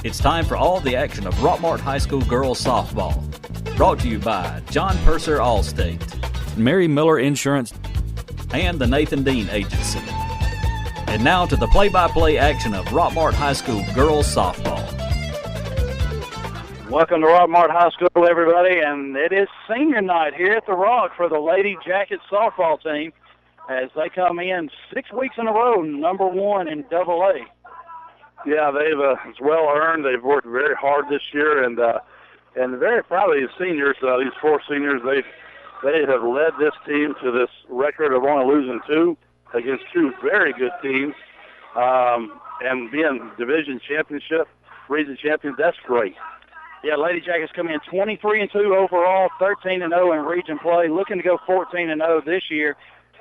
It's time for all the action of Rockmart High School girls softball. Brought to you by John Purser Allstate, Mary Miller Insurance, and the Nathan Dean Agency. And now to the play-by-play action of Rockmart High School girls softball. Welcome to Rockmart High School, everybody, and it is senior night here at the Rock for the Lady Jackets softball team as they come in 6 weeks in a row, number one in AA. Yeah, it's well earned. They've worked very hard this year, and very proud of these seniors. These four seniors, they have led this team to this record of only losing two against two very good teams, and being division championship, region champions. That's great. Yeah, Lady Jackets come in 23-2 overall, 13-0 in region play, looking to go 14-0 this year.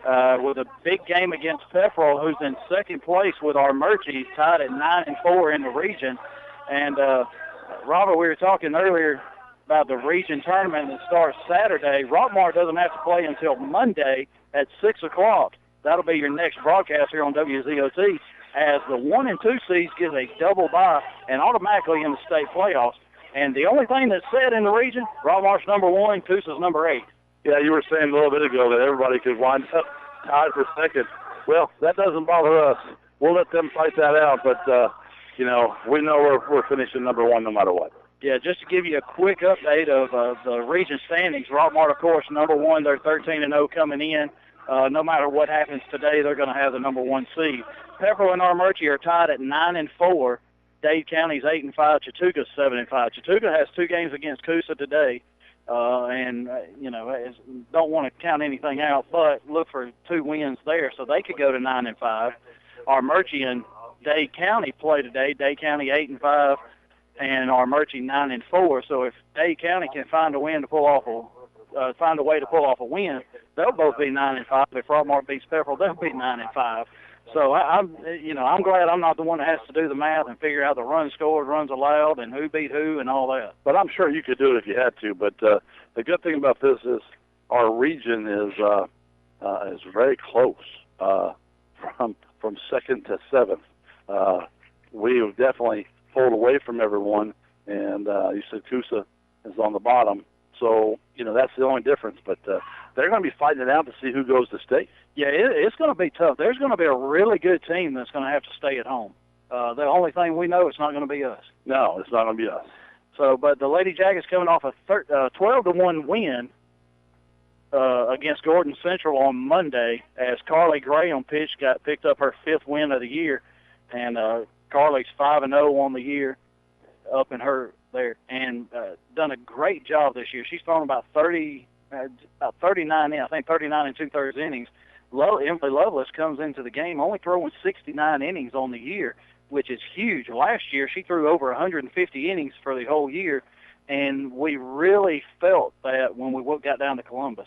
With a big game against Pepperell, who's in second place with our Murchies, tied at 9-4 in the region. And, Robert, we were talking earlier about the region tournament that starts Saturday. Rockmart doesn't have to play until Monday at 6 o'clock. That'll be your next broadcast here on WZOT, as the 1 and 2 seeds get a double bye and automatically in the state playoffs. And the only thing that's said in the region, Rockmart's number 1, Coosa's number 8. Yeah, you were saying a little bit ago that everybody could wind up tied for second. Well, that doesn't bother us. We'll let them fight that out, but, we know we're finishing number 1 no matter what. Yeah, just to give you a quick update of the region standings, Rockmart, of course, number 1, they're 13-0 coming in. No matter what happens today, they're going to have the number 1 seed. Pepperell and Armurchie are tied at 9-4. Dade County's 8-5. Chattooga's 7-5. Chattooga has 2 games against Coosa today. Don't want to count anything out, but look for 2 wins there, so they could go to 9-5. Armurchie and Dade County play today. Dade County 8-5, and Armurchie 9-4. So if Dade County can find a way to pull off a win, they'll both be 9-5. If Rockmart beats Pepperell, they'll be 9-5. So I'm glad I'm not the one that has to do the math and figure out the runs scored, runs allowed, and who beat who and all that. But I'm sure you could do it if you had to. But the good thing about this is our region is very close from second to seventh. We have definitely pulled away from everyone, and you said Coosa is on the bottom. So, that's the only difference. But they're going to be fighting it out to see who goes to state. Yeah, it's going to be tough. There's going to be a really good team that's going to have to stay at home. The only thing we know, it's not going to be us. No, it's not going to be us. So, but the Lady Jackets coming off a 12-1 win against Gordon Central on Monday, as Carly Gray on pitch picked up her 5th win of the year, and Carly's 5-0 on the year, up in her there, and done a great job this year. She's thrown about 39 and 2/3 innings. Emily Lovelace comes into the game only throwing 69 innings on the year, which is huge. Last year, she threw over 150 innings for the whole year, and we really felt that when we got down to Columbus.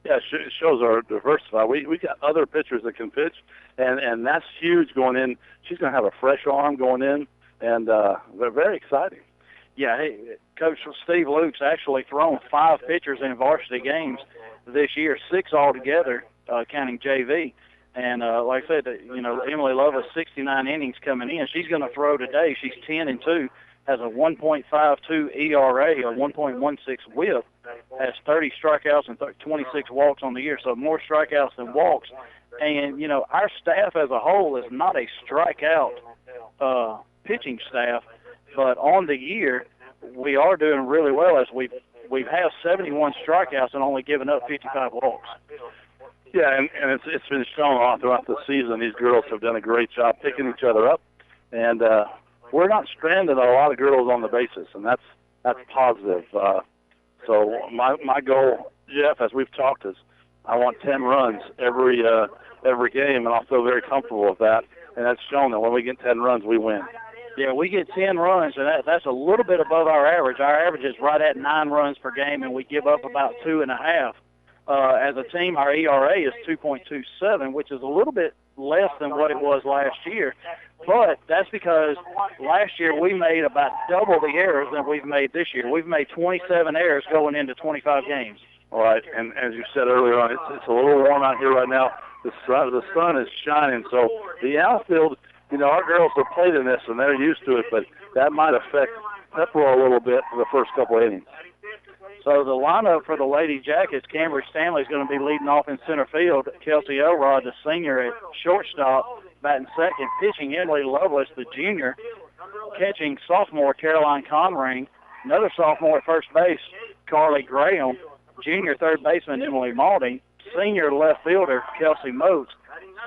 Yeah, it shows our diversify. We got other pitchers that can pitch, and that's huge going in. She's going to have a fresh arm going in, and they're very exciting. Yeah, Coach Steve Luke's actually thrown 5 pitchers in varsity games this year, 6 altogether, counting JV. And like I said, Emily Lovelace, 69 innings coming in. She's going to throw today. She's 10-2, has a 1.52 ERA, a 1.16 WHIP, has 30 strikeouts and 26 walks on the year, so more strikeouts than walks. And, our staff as a whole is not a strikeout pitching staff, but on the year, we are doing really well as we've had 71 strikeouts and only given up 55 walks. Yeah, and it's been shown all throughout the season. These girls have done a great job picking each other up, and we're not stranded a lot of girls on the bases, and that's positive. So my goal, Jeff, as we've talked, is I want 10 runs every game, and I'll feel very comfortable with that. And that's shown that when we get 10 runs, we win. Yeah, we get 10 runs, and that's a little bit above our average. Our average is right at 9 runs per game, and we give up about 2.5. As a team, our ERA is 2.27, which is a little bit less than what it was last year. But that's because last year we made about double the errors than we've made this year. We've made 27 errors going into 25 games. All right, and as you said earlier on, it's a little warm out here right now. The sun is shining, so the outfield our girls have played in this, and they're used to it, but that might affect Pepperell a little bit for the first couple innings. So the lineup for the Lady Jackets, Cambridge Stanley is going to be leading off in center field. Kelsey Elrod, the senior, at shortstop, batting second. Pitching, Emily Lovelace, the junior. Catching, sophomore Caroline Conring. Another sophomore at first base, Carly Graham. Junior third baseman, Emily Maldy. Senior left fielder, Kelsey Moats.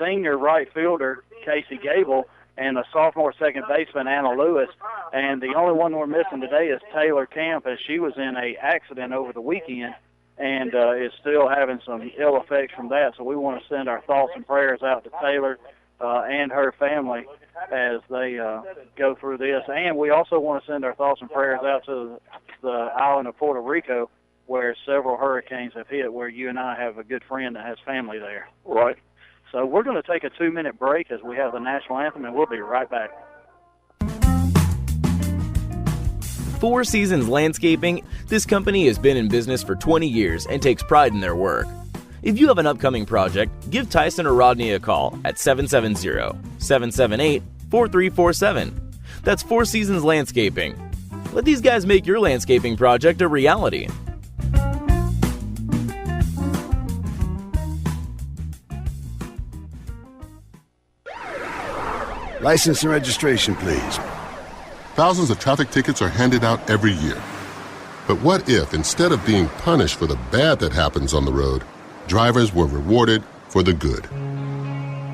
Senior right fielder, Casey Gable. And a sophomore second baseman, Anna Lewis. And the only one we're missing today is Taylor Camp, as she was in a accident over the weekend and is still having some ill effects from that. So we want to send our thoughts and prayers out to Taylor and her family as they go through this. And we also want to send our thoughts and prayers out to the island of Puerto Rico, where several hurricanes have hit, where you and I have a good friend that has family there. Right. So we're going to take a 2-minute break as we have the national anthem, and we'll be right back. Four Seasons Landscaping. This company has been in business for 20 years and takes pride in their work. If you have an upcoming project, give Tyson or Rodney a call at 770-778-4347. That's Four Seasons Landscaping. Let these guys make your landscaping project a reality. License and registration, please. Thousands of traffic tickets are handed out every year. But what if, instead of being punished for the bad that happens on the road, drivers were rewarded for the good?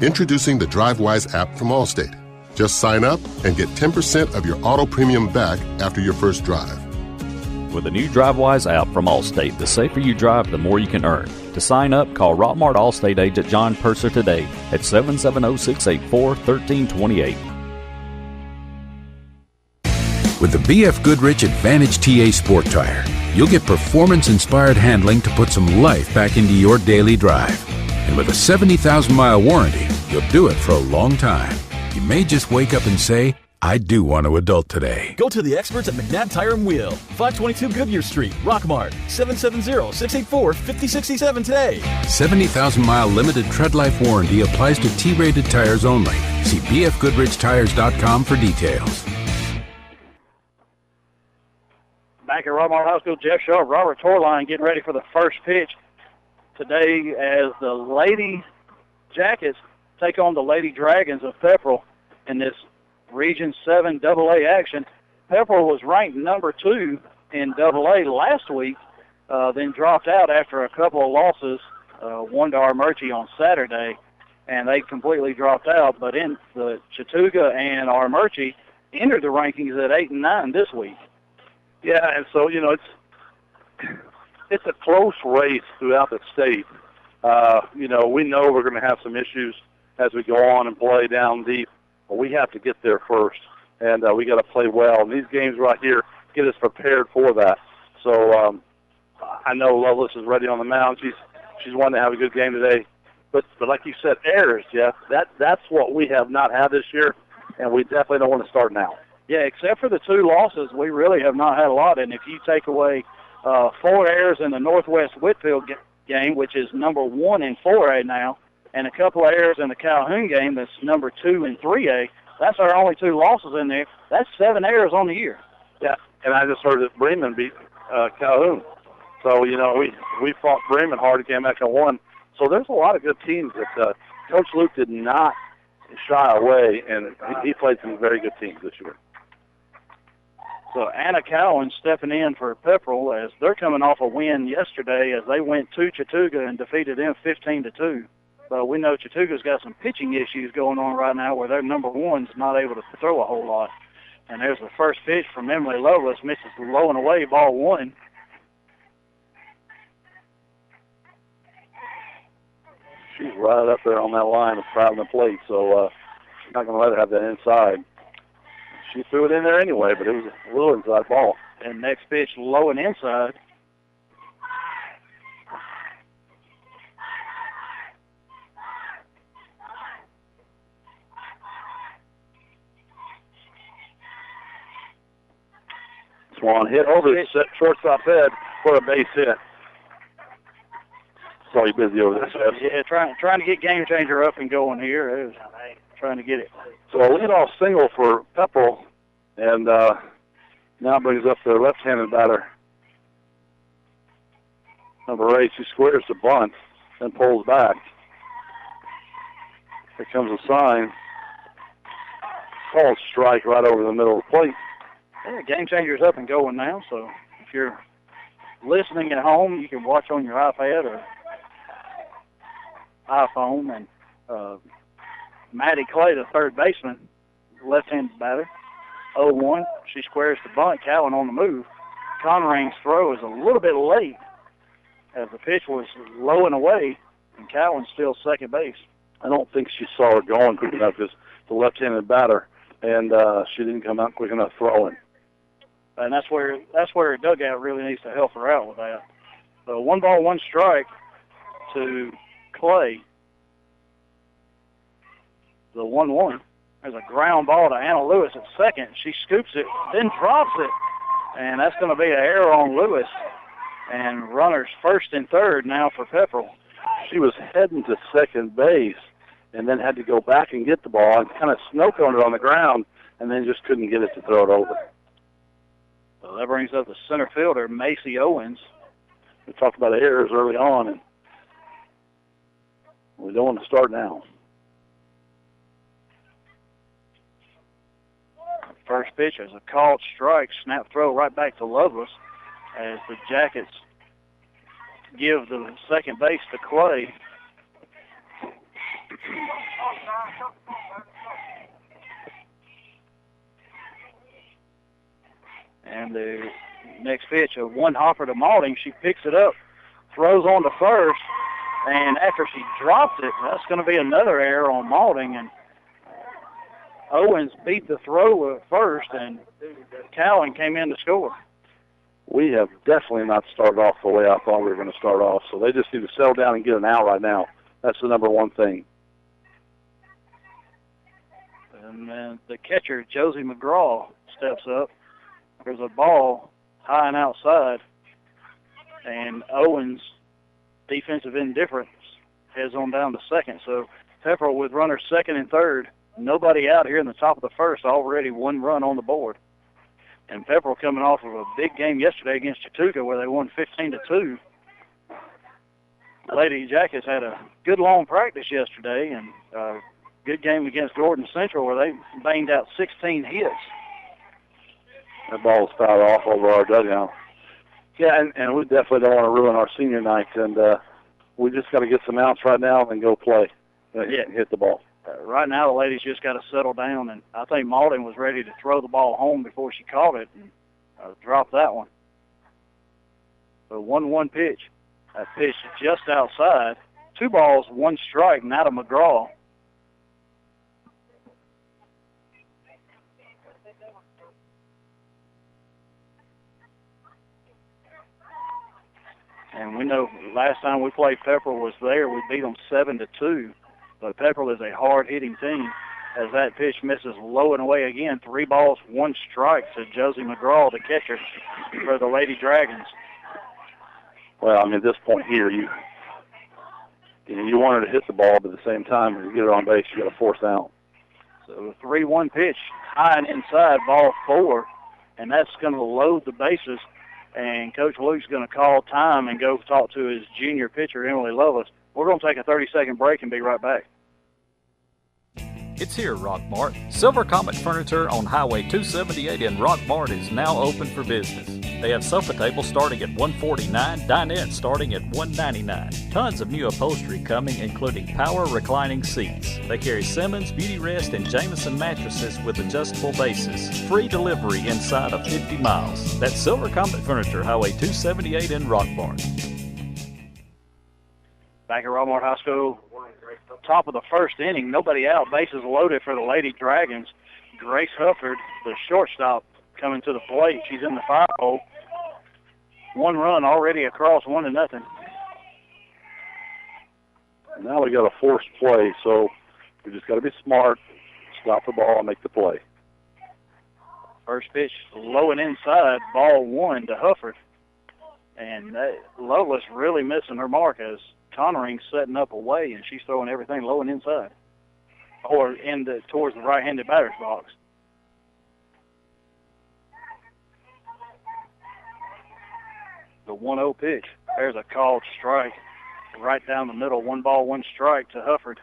Introducing the DriveWise app from Allstate. Just sign up and get 10% of your auto premium back after your first drive. With the new DriveWise app from Allstate, the safer you drive, the more you can earn. To sign up, call Rockmart Allstate agent John Purser today at 770-684-1328. With the BF Goodrich Advantage TA Sport Tire, you'll get performance-inspired handling to put some life back into your daily drive. And with a 70,000-mile warranty, you'll do it for a long time. You may just wake up and say, I do want to adult today. Go to the experts at McNabb Tire and Wheel, 522 Goodyear Street, Rockmart, 770-684-5067 today. 70,000-mile limited tread life warranty applies to T-rated tires only. See bfgoodrichtires.com for details. Back at Rockmart High School, Jeff Shaw, Robert Torline getting ready for the first pitch today as the Lady Jackets take on the Lady Dragons of Pepperell in this Region 7 AA action. Pepperell was ranked number 2 in AA last week, then dropped out after a couple of losses, one to Armurchie on Saturday, and they completely dropped out. But in the Chattooga and Armurchie entered the rankings at 8 and 9 this week. Yeah, and so, it's a close race throughout the state. We know we're going to have some issues as we go on and play down deep. But we have to get there first, and we got to play well. And these games right here get us prepared for that. So I know Lovelace is ready on the mound. She's wanting to have a good game today. But like you said, errors, Jeff, that's what we have not had this year, and we definitely don't want to start now. Yeah, except for the 2 losses, we really have not had a lot. And if you take away 4 errors in the Northwest Whitfield game, which is number 1 in 4A now, and a couple of errors in the Calhoun game that's number 2 in 3A, that's our only 2 losses in there. That's 7 errors on the year. Yeah, and I just heard that Bremen beat Calhoun. So, we fought Bremen hard and came back and won. So there's a lot of good teams that Coach Luke did not shy away, and he played some very good teams this year. So Anna Cowan stepping in for Pepperell as they're coming off a win yesterday as they went to Chattooga and defeated them 15-2. But we know Chattooga's got some pitching issues going on right now where their number 1's not able to throw a whole lot. And there's the first pitch from Emily Lovelace, misses low and away, ball 1. She's right up there on that line of driving the plate, so she's not going to let her have that inside. She threw it in there anyway, but it was a little inside ball. And next pitch, low and inside. Swan hit over the shortstop head for a base hit. Saw you busy over there, Jeff. Yeah, trying to get Game Changer up and going here. trying to get it. So a leadoff single for Pepperell, and now brings up their left-handed batter, number 8. She squares the bunt and pulls back. Here comes a sign. Called strike right over the middle of the plate. Yeah, game changer's up and going now, so if you're listening at home, you can watch on your iPad or iPhone. And Maddie Clay, the third baseman, left-handed batter, 0-1. She squares the bunt. Cowan on the move. Conring's throw is a little bit late as the pitch was low and away, and Cowan's still second base. I don't think she saw her going quick enough because the left-handed batter, and she didn't come out quick enough throwing. And that's where her dugout really needs to help her out with that. So 1 ball, 1 strike to Clay. The 1-1. There's a ground ball to Anna Lewis at second. She scoops it, then drops it. And that's going to be an error on Lewis. And runners first and third now for Pepperell. She was heading to second base and then had to go back and get the ball and kind of snow-coned it on the ground and then just couldn't get it to throw it over. So that brings up the center fielder, Macy Owens. We talked about errors early on, and we don't want to start now. First pitch is a called strike, snap throw right back to Lovelace as the Jackets give the second base to Clay. And the next pitch, a 1-hopper to Malding. She picks it up, throws on to first, and after she drops it, that's going to be another error on Malding. And Owens beat the throw at first, and Cowan came in to score. We have definitely not started off the way I thought we were going to start off, so they just need to settle down and get an out right now. That's the number one thing. And then the catcher, Josie McGraw, steps up. There's a ball high and outside, and Owens' defensive indifference heads on down to second. So Pepperell with runners second and third. Nobody out here in the top of the first, already 1 run on the board. And Pepperell coming off of a big game yesterday against Chautauqua where they won 15-2. The Lady Jackets had a good long practice yesterday and a good game against Gordon Central where they banged out 16 hits. That ball's fouled off over our dugout. Yeah, and we definitely don't want to ruin our senior night, and we just got to get some outs right now and go play and hit the ball. Right now, the ladies just got to settle down, and I think Malding was ready to throw the ball home before she caught it and dropped that one. So 1-1 pitch. That pitch just outside. 2 balls, 1 strike, now to McGraw. And we know last time we played Pepperell was there, we beat them 7-2. But Pepperell is a hard-hitting team as that pitch misses low and away again. 3 balls, 1 strike to Josie McGraw, the catcher for the Lady Dragons. Well, I mean, at this point here, you want her to hit the ball, but at the same time, when you get her on base, you got to force out. So a 3-1 pitch, high and inside, ball 4, and that's going to load the bases. And Coach Luke's going to call time and go talk to his junior pitcher, Emily Lovelace. We're going to take a 30-second break and be right back. It's here, Rockmart. Silver Comet Furniture on Highway 278 in Rockmart is now open for business. They have sofa tables starting at $149, dinette starting at $199. Tons of new upholstery coming, including power reclining seats. They carry Simmons, Beauty Rest, and Jameson mattresses with adjustable bases. Free delivery inside of 50 miles. That's Silver Comet Furniture, Highway 278 in Rockmart. Back at Rockmart High School, top of the first inning, nobody out, bases loaded for the Lady Dragons. Grace Hufford, the shortstop, coming to the plate. She's in the fire hole. 1 run already across, 1-0. Now we got a forced play, so we just got to be smart, stop the ball, and make the play. First pitch, low and inside, ball 1 to Hufford. And Lovelace really missing her mark as Connering's setting up away, and she's throwing everything low and inside. or towards the right-handed batter's box. The 1-0 pitch. There's a called strike right down the middle. 1 ball, 1 strike to Hufford.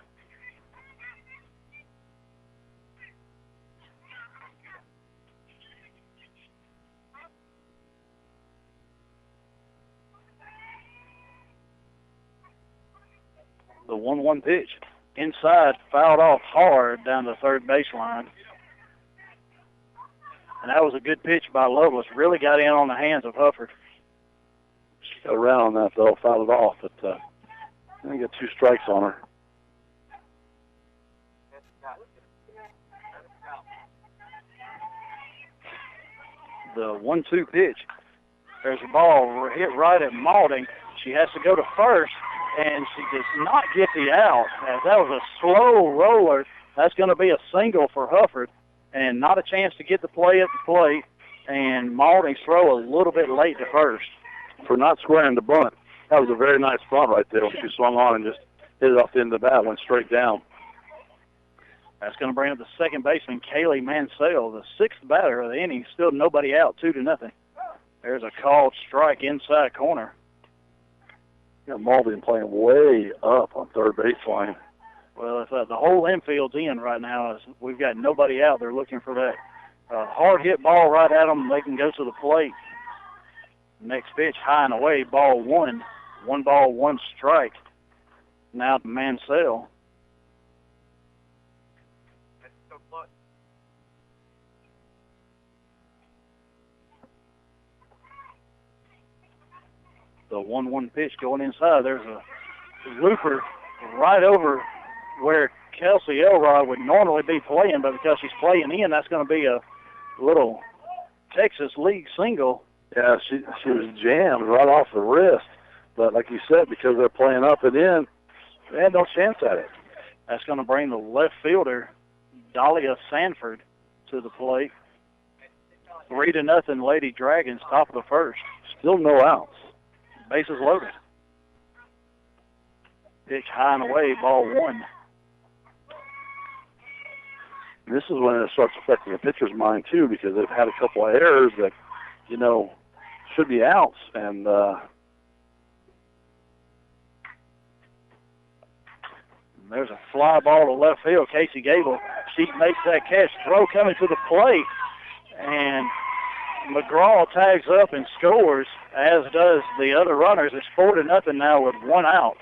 The 1-1 pitch. Inside, fouled off hard down the third baseline. And that was a good pitch by Lovelace. Really got in on the hands of Hufford. She got around on that, though, fouled it off. But I think got 2 strikes on her. The 1-2 pitch. There's a ball hit right at Maulding. She has to go to first, and she does not get the out. As that was a slow roller. That's going to be a single for Hufford, and not a chance to get the play at the plate. And Maulding's throw a little bit late to first. For not squaring the bunt. That was a very nice bunt right there when she swung on and just hit it off the end of the bat, went straight down. That's going to bring up the second baseman, Kaylee Mansell, the 6th batter of the inning. Still nobody out, 2-0. There's a called strike inside corner. Yeah, Maulding playing way up on third baseline. Well, if the whole infield's in right now, we've got nobody out there looking for that hard hit ball right at them. They can go to the plate. Next pitch, high and away, ball 1. 1 ball, 1 strike. Now to Mansell. The 1-1 pitch going inside. There's a looper right over where Kelsey Elrod would normally be playing, but because she's playing in, that's going to be a little Texas League single. Yeah, she was jammed right off the wrist. But like you said, because they're playing up and in, they had no chance at it. That's going to bring the left fielder, Dahlia Sanford, to the plate. 3-0 Lady Dragons, top of the first. Still no outs. Bases loaded. Pitch high and away, ball 1. This is when it starts affecting the pitcher's mind, too, because they've had a couple of errors that, should be outs. And there's a fly ball to left field. Casey Gable, she makes that catch. Throw coming to the plate. And McGraw tags up and scores, as does the other runners. It's 4-0 now with 1 out.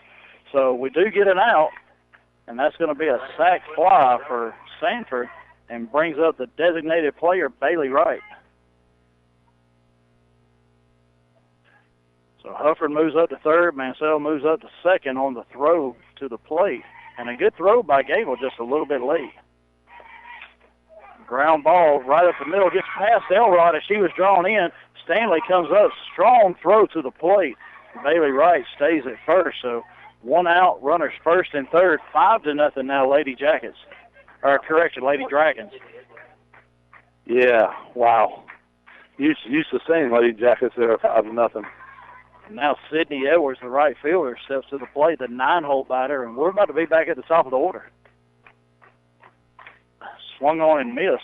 So we do get an out, and that's going to be a sac fly for Sanford and brings up the designated player, Bailey Wright. So Hufford moves up to third. Mansell moves up to second on the throw to the plate. And a good throw by Gable, just a little bit late. Ground ball right up the middle, gets past Elrod as she was drawn in. Stanley comes up, strong throw to the plate. Bailey Wright stays at first, so 1 out, runners first and third. 5-0 now, Lady Dragons. Yeah, wow. Used to saying Lady Jackets there 5-0. Now Sydney Edwards, the right fielder, steps to the plate, the 9-hole batter, and we're about to be back at the top of the order. Swung on and missed.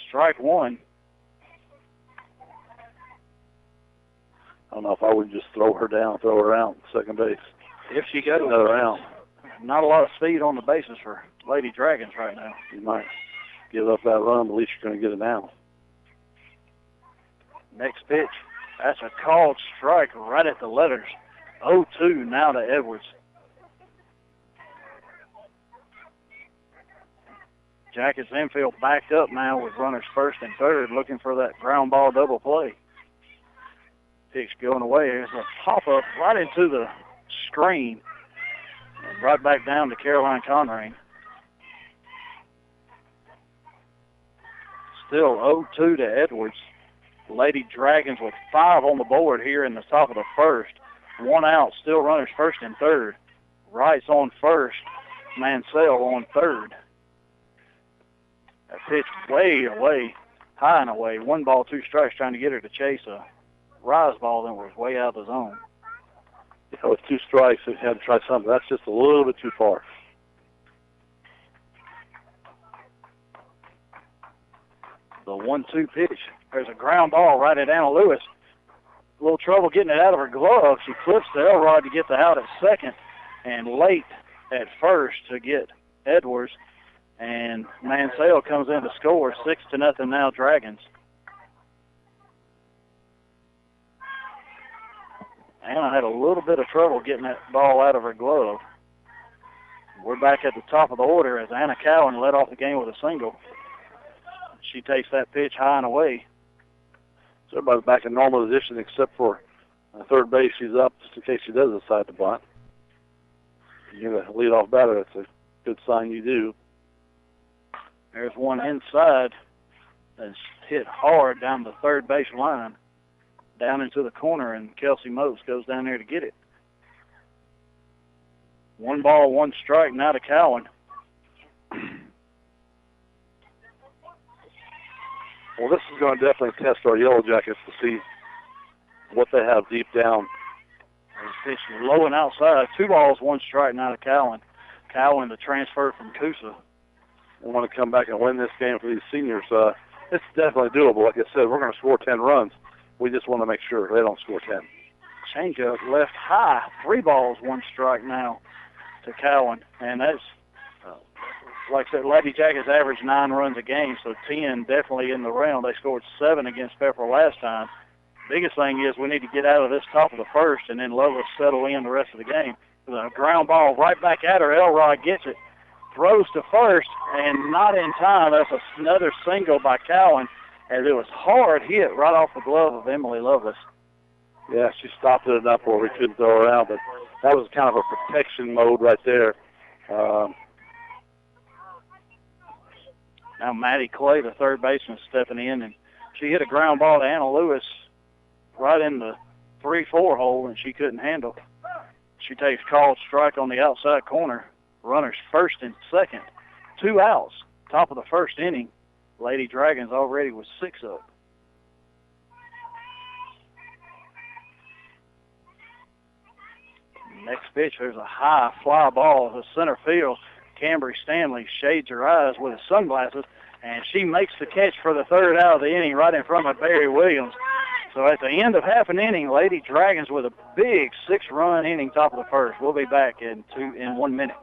Strike 1. I don't know if I would just throw her down, throw her out, second base. If she got another round. Not a lot of speed on the bases for Lady Dragons right now. You might give up that run, but at least you're going to get it now. Next pitch. That's a called strike right at the letters. 0-2 now to Edwards. Jackets infield backed up now with runners first and third, looking for that ground ball double play. Pitch going away. There's a pop-up right into the screen. And right back down to Caroline Conrain. Still 0-2 to Edwards. Lady Dragons with 5 on the board here in the top of the first. 1 out, still runners first and third. Wright's on first. Mansell on third. That pitch way away, high and away. 1 ball, 2 strikes, trying to get her to chase a rise ball that was way out of the zone. Yeah, with 2 strikes, they had to try something. That's just a little bit too far. The 1-2 pitch. There's a ground ball right at Anna Lewis. A little trouble getting it out of her glove. She flips to Elrod to get the out at second, and late at first to get Edwards. And Mansell comes in to score 6-0 now, Dragons. Anna had a little bit of trouble getting that ball out of her glove. We're back at the top of the order as Anna Cowan led off the game with a single. She takes that pitch high and away. So everybody's back in normal position except for third base. She's up just in case she does decide to bunt. You're the leadoff batter. That's a good sign you do. There's one inside that's hit hard down the third base line, down into the corner, and Kelsey Moats goes down there to get it. 1 ball, 1 strike now to Cowan. Well, this is going to definitely test our Yellow Jackets to see what they have deep down. Pitch low and outside. 2 balls, 1 strike now to Cowan. Cowan, the transfer from Coosa. They want to come back and win this game for these seniors. It's definitely doable. Like I said, we're going to score 10 runs. We just want to make sure they don't score 10. Changeup left high. 3 balls, 1 strike now to Cowan. And that's, like I said, Lady Jackets average 9 runs a game, so 10 definitely in the realm. They scored 7 against Pepperell last time. Biggest thing is we need to get out of this top of the first and then let us settle in the rest of the game. The ground ball right back at her. Elrod gets it, throws to first, and not in time. That's another single by Cowan, as it was hard hit right off the glove of Emily Lovelace. Yeah, she stopped it enough where we couldn't throw her out, but that was kind of a protection mode right there. Now Maddie Clay, the third baseman, stepping in, and she hit a ground ball to Anna Lewis right in the 3-4 hole, and she couldn't handle. She takes called strike on the outside corner. Runners first and second. 2 outs. Top of the first inning. Lady Dragons already with 6 up. Next pitch, there's a high fly ball to center field. Cambry Stanley shades her eyes with his sunglasses, and she makes the catch for the 3rd out of the inning right in front of Barry Williams. So at the end of half an inning, Lady Dragons with a big 6-run inning top of the first. We'll be back in 1 minute.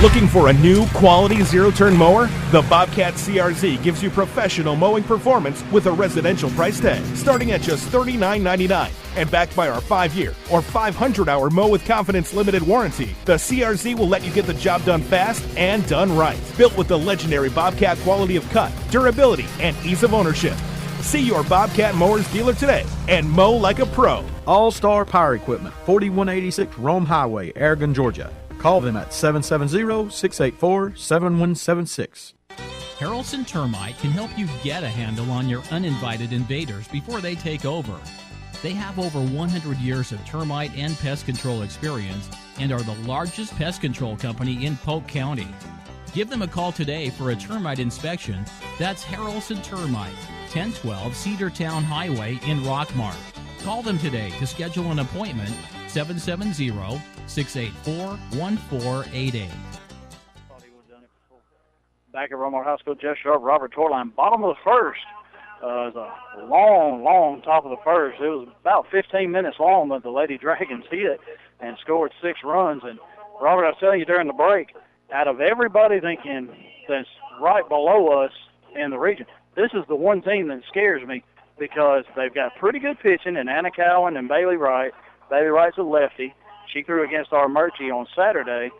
Looking for a new quality zero-turn mower? The Bobcat CRZ gives you professional mowing performance with a residential price tag, starting at just $39.99. And backed by our 5-year or 500-hour Mow with Confidence limited warranty, the CRZ will let you get the job done fast and done right. Built with the legendary Bobcat quality of cut, durability, and ease of ownership. See your Bobcat Mowers dealer today and mow like a pro. All-Star Power Equipment, 4186 Rome Highway, Aragon, Georgia. Call them at 770-684-7176. Harrelson Termite can help you get a handle on your uninvited invaders before they take over. They have over 100 years of termite and pest control experience and are the largest pest control company in Polk County. Give them a call today for a termite inspection. That's Harrelson Termite, 1012 Cedartown Highway in Rockmart. Call them today to schedule an appointment, 770-684-1488. Back at Rockmart High School, Jeff Sharp, Robert Torline, bottom of the first. It was a long top of the first. It was about 15 minutes long, but the Lady Dragons hit and scored 6 runs. And, Robert, I was telling you during the break, out of everybody thinking that's right below us in the region, this is the one team that scares me because they've got pretty good pitching in Anna Cowan and Bailey Wright. Bailey Wright's a lefty. She threw against our Murchie on Saturday,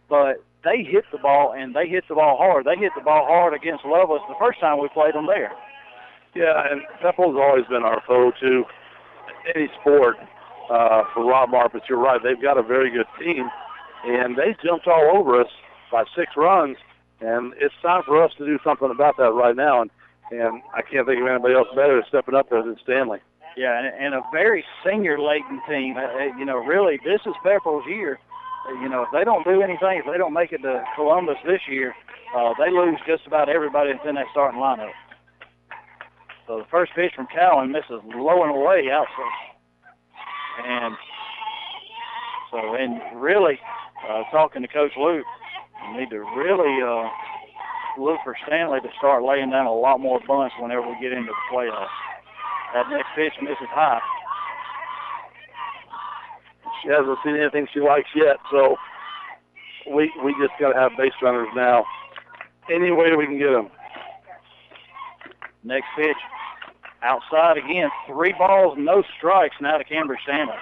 but they hit the ball, and they hit the ball hard. They hit the ball hard against Lovelace the first time we played them there. Yeah, and Pepperell's always been our foe to any sport for Rockmart, but you're right. They've got a very good team, and they jumped all over us by 6 runs, and it's time for us to do something about that right now, and I can't think of anybody else better stepping up there than Stanley. Yeah, and a very senior-laden team. Really, this is Pepperell's year. If they don't do anything, if they don't make it to Columbus this year, they lose just about everybody that's in that starting lineup. So the first pitch from Cowan misses low and away outside. And really, talking to Coach Luke, you need to really look for Stanley to start laying down a lot more bunts whenever we get into the playoffs. That next pitch misses high. She hasn't seen anything she likes yet, so we just got to have base runners now. Any way we can get them. Next pitch, outside again. 3 balls, no strikes now to Cambridge Stanley.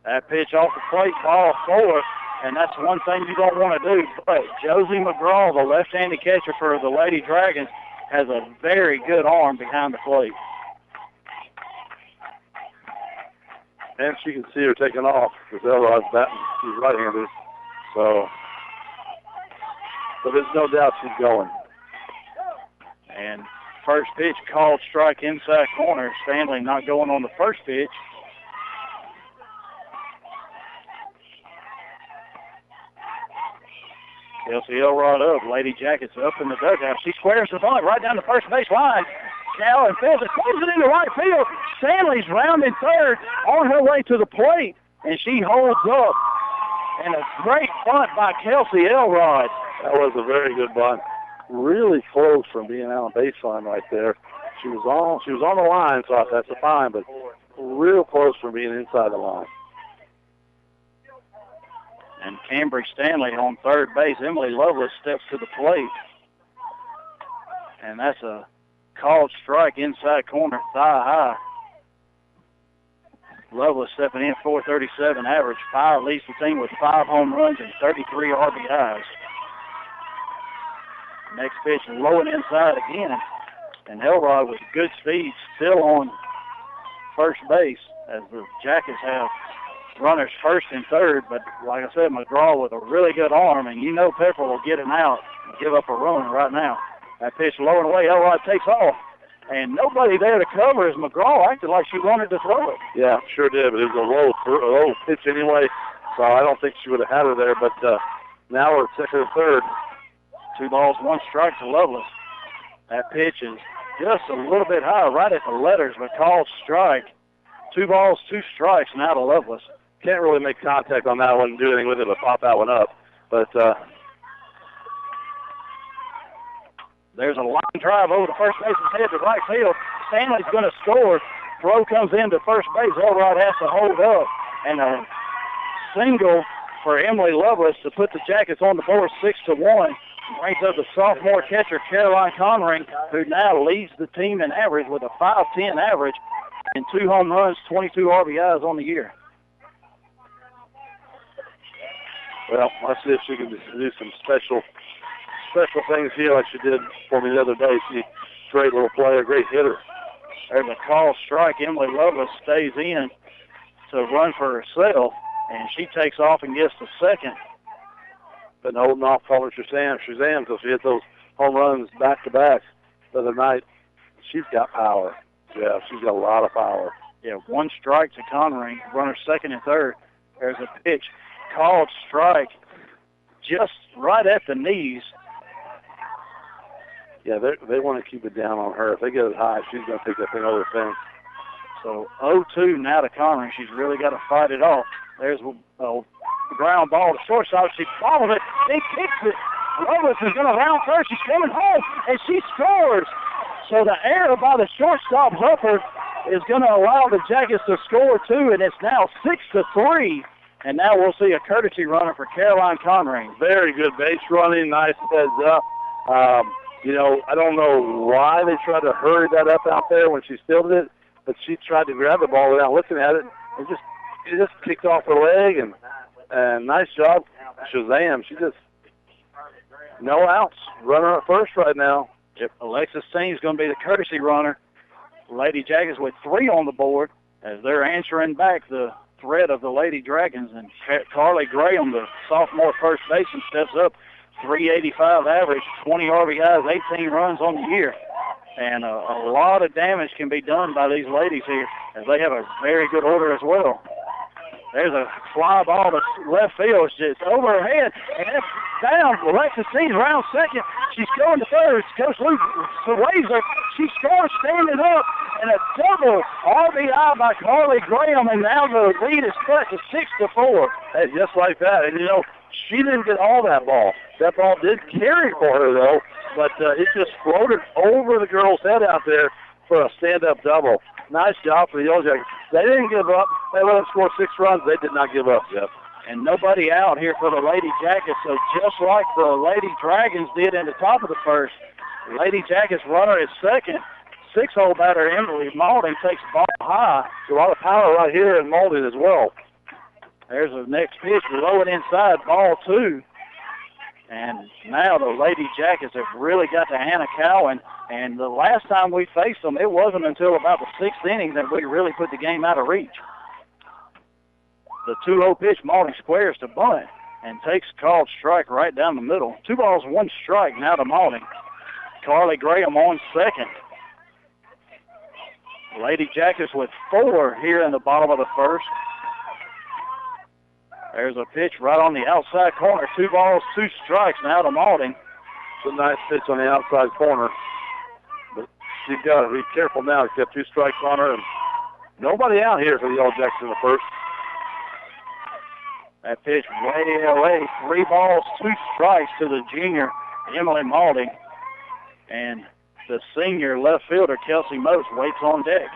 That pitch off the plate, ball 4, and that's one thing you don't want to do. But Josie McGraw, the left-handed catcher for the Lady Dragons, has a very good arm behind the plate. And she can see her taking off because Elrod's batting. She's right-handed. So, but there's no doubt she's going. And first pitch called strike inside corner. Stanley not going on the first pitch. Kelsey Elrod up. Lady Jackets up in the dugout. She squares the bunt right down the first base line. Callan fields it, throws it into right field. Stanley's rounding third on her way to the plate, and she holds up. And a great bunt by Kelsey Elrod. That was a very good bunt. Really close from being out on baseline right there. She was on the line, so that's a fine, but real close from being inside the line. And Cambridge Stanley on third base. Emily Lovelace steps to the plate. And that's a called strike inside corner, thigh high. Lovelace stepping in, 437 average. Fire leads the team with 5 home runs and 33 RBIs. Next pitch, low and inside again. And Elrod with good speed still on first base as the Jackets have runners first and third. But like I said, McGraw with a really good arm, and you know Pepperell will get him out and give up a run right now. That pitch low and away, Elrod takes off. And nobody there to cover as McGraw acted like she wanted to throw it. Yeah, sure did, but it was a low pitch anyway, so I don't think she would have had her there. But now we're at second and third. 2 balls, 1 strike to Lovelace. That pitch is just a little bit high, right at the letters, but called strike. 2 balls, 2 strikes now to Lovelace. Can't really make contact on that one and do anything with it but pop that one up. But there's a line drive over the first baseman's head to right field. Stanley's going to score. Throw comes into first base. Elrod has to hold up. And a single for Emily Lovelace to put the Jackets on the board 6-1. Brings up the sophomore catcher, Caroline Conring, who now leads the team in average with a 5.10 average and 2 home runs, 22 RBIs on the year. Well, let's see if she can do some special things here like she did for me the other day. She's a great little player, great hitter. There's a call strike. Emily Lovelace stays in to run for herself, and she takes off and gets to second. Been holding off, calling Shazam until she hit those home runs back-to-back the other night. She's got power. Yeah, she's got a lot of power. Yeah, 1 strike to Conring. Runner second and third. There's a pitch. Called strike just right at the knees. Yeah, they want to keep it down on her. If they get it high, she's going to take that thing over the fence. So 0-2 now to Conring. She's really got to fight it off. There's a ground ball to shortstop. She follows it. She kicks it. Lovelace is going to round first. She's coming home, and she scores. So the error by the shortstop Hufford is going to allow the Jackets to score 2, and it's now 6-3. And now we'll see a courtesy runner for Caroline Conring. Very good base running. Nice heads up. I don't know why they tried to hurry that up out there when she fielded it, but she tried to grab the ball without looking at it. It just kicked off her leg, and nice job, Shazam. She just no outs. Runner at first right now. Yep. Alexis Steen is going to be the courtesy runner. Lady Jackets with 3 on the board as they're answering back the threat of the Lady Dragons, and Carly Graham, the sophomore first baseman, steps up. 385 average, 20 RBIs, 18 runs on the year. And a lot of damage can be done by these ladies here as they have a very good order as well. There's a fly ball to left field. It's over her head, and it's down. Alexis Steve's round second. She's going to third. Coach Luke waves her. She scores standing up, and a double RBI by Carly Graham, and now the lead is cut to 6-4. Hey, just like that. And, she didn't get all that ball. That ball did carry for her, though, but it just floated over the girl's head out there for a stand-up double. Nice job for the Yellow Jackets. They didn't give up. They let them score 6 runs. They did not give up, Jeff. And nobody out here for the Lady Jackets, so just like the Lady Dragons did in the top of the first, Lady Jackets runner is second. 6-hole batter Emily Maulding takes ball high. A lot of power right here in Maulding as well. There's the next pitch, low and inside, ball 2. And now the Lady Jackets have really got to Hannah Cowan. And the last time we faced them, it wasn't until about the 6th inning that we really put the game out of reach. The 2-0 pitch, Maulding squares to bunt and takes called strike right down the middle. 2 balls, 1 strike now to Maulding. Carly Graham on second. Lady Jackets with 4 here in the bottom of the first. There's a pitch right on the outside corner. 2 balls, 2 strikes now to Maulding. It's a nice pitch on the outside corner. But she's got to be careful now. She's got 2 strikes on her. And nobody out here for the Yellow Jackets in the first. That pitch way away. 3 balls, 2 strikes to the junior, Emily Maulding. And the senior left fielder, Kelsey Moats, waits on deck.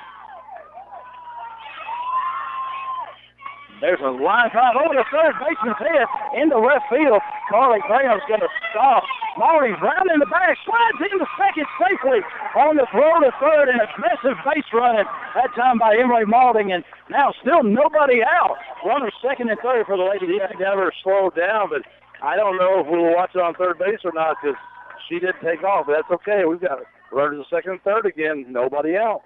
There's a line drive over the third baseman's head into left field. Carly Graham's going to stop. Maulding's rounding the back, slides into second safely on the throw to third, and aggressive base running that time by Emily Maulding, and now still nobody out. Runners second and third for the Lady Jackets. Never slowed down, but I don't know if we'll watch it on third base or not because she didn't take off. But that's okay. We've got runners at second and third again. Nobody out.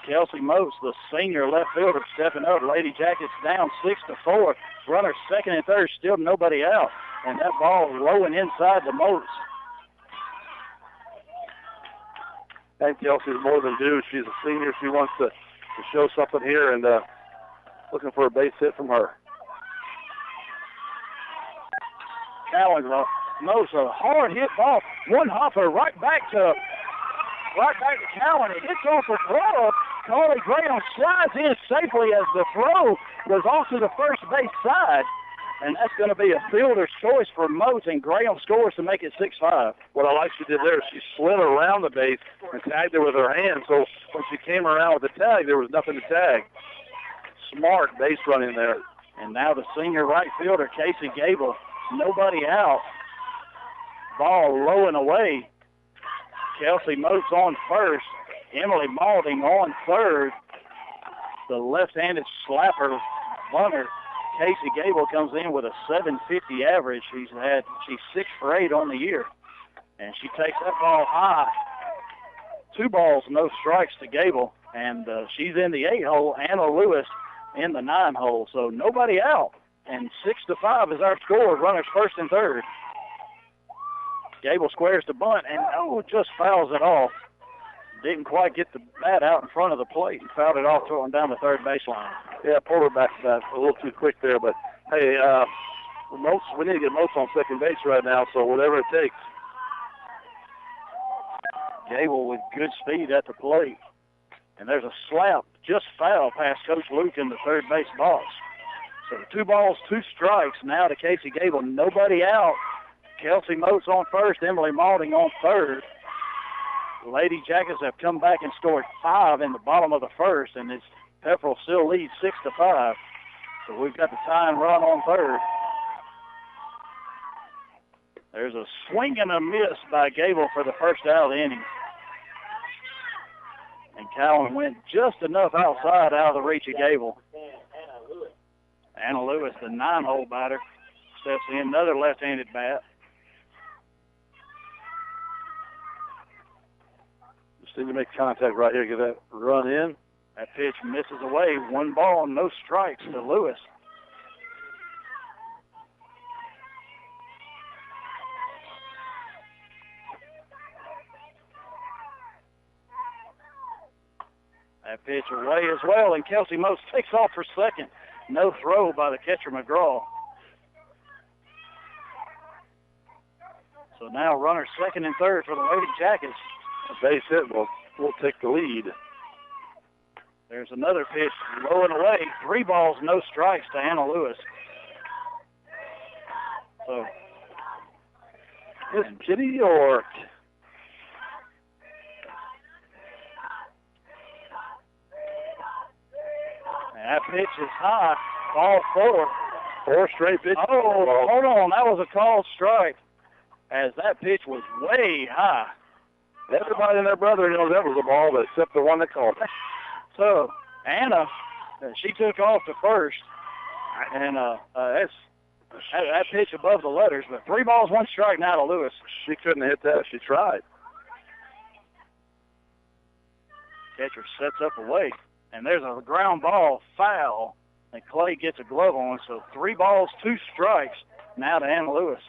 Kelsey Moats, the senior left fielder, stepping up. Lady Jackets down 6-4. Runners second and third, still nobody out. And that ball low and inside the Moats. And Kelsey's more than due. She's a senior. She wants to show something here and looking for a base hit from her. Cowan Moats, a hard hit ball. One hopper right back to Cowan. It hits off the throw. Carly Graham slides in safely as the throw was off to the first base side. And that's going to be a fielder's choice for Moats, and Graham scores to make it 6-5. What I like she did there, she slid around the base and tagged her with her hand. So when she came around with the tag, there was nothing to tag. Smart base running there. And now the senior right fielder, Casey Gable, nobody out. Ball low and away. Kelsey Moats on first. Emily Maulding on third. The left-handed slapper bunter, Casey Gable, comes in with a 750 average. She's 6 for 8 on the year. And she takes that ball high. 2 balls, no strikes to Gable. And she's in the 8-hole. Anna Lewis in the 9-hole. So nobody out. And 6-5 is our score. Runners first and third. Gable squares to bunt, and just fouls it off. Didn't quite get the bat out in front of the plate and fouled it off, throwing down the third baseline. Yeah, pulled her back to that a little too quick there, but hey, Moats, we need to get Moats on second base right now, so whatever it takes. Gable with good speed at the plate. And there's a slap just foul past Coach Luke in the third base box. So 2 balls, 2 strikes now to Casey Gable. Nobody out. Kelsey Moats on first, Emily Maulding on third. The Lady Jackets have come back and scored 5 in the bottom of the first, and it's Pepperell still leads 6-5. So we've got the tying run on third. There's a swing and a miss by Gable for the first out of the inning. And Cowan went just enough outside out of the reach of Gable. Anna Lewis, the 9-hole batter, steps in, another left-handed bat. Just need to make contact right here, get that run in. That pitch misses away. 1 ball, no strikes to Lewis. That pitch away as well, and Kelsey Moats takes off for second. No throw by the catcher, McGraw. So now runners second and third for the Lady Jackets. A base hit will take the lead. There's another pitch low and away. 3 balls, no strikes to Anna Lewis. So, is Kitty York. That pitch is high. Ball 4. 4 straight pitches. Oh, hold on. That was a called strike, as that pitch was way high. Everybody and their brother knows that was a ball, but except the one that called it. So, Anna, she took off to first, and that's that pitch above the letters, but 3 balls, 1 strike now to Lewis. She couldn't hit that. She tried. Catcher sets up away, and there's a ground ball foul, and Clay gets a glove on, so 3 balls, 2 strikes now to Anna Lewis.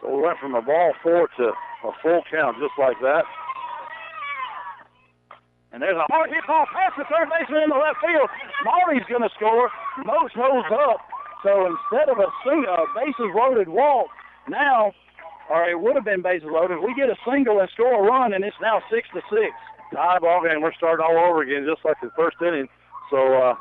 So we went from a ball 4 to a full count just like that. And there's a hard hit ball past the third baseman in the left field. Molly's going to score. Moats holds up. So instead of a single, bases loaded walk, now, or it would have been bases loaded, we get a single and score a run, and it's now 6-6. Tie ball game. We're starting all over again, just like the first inning. So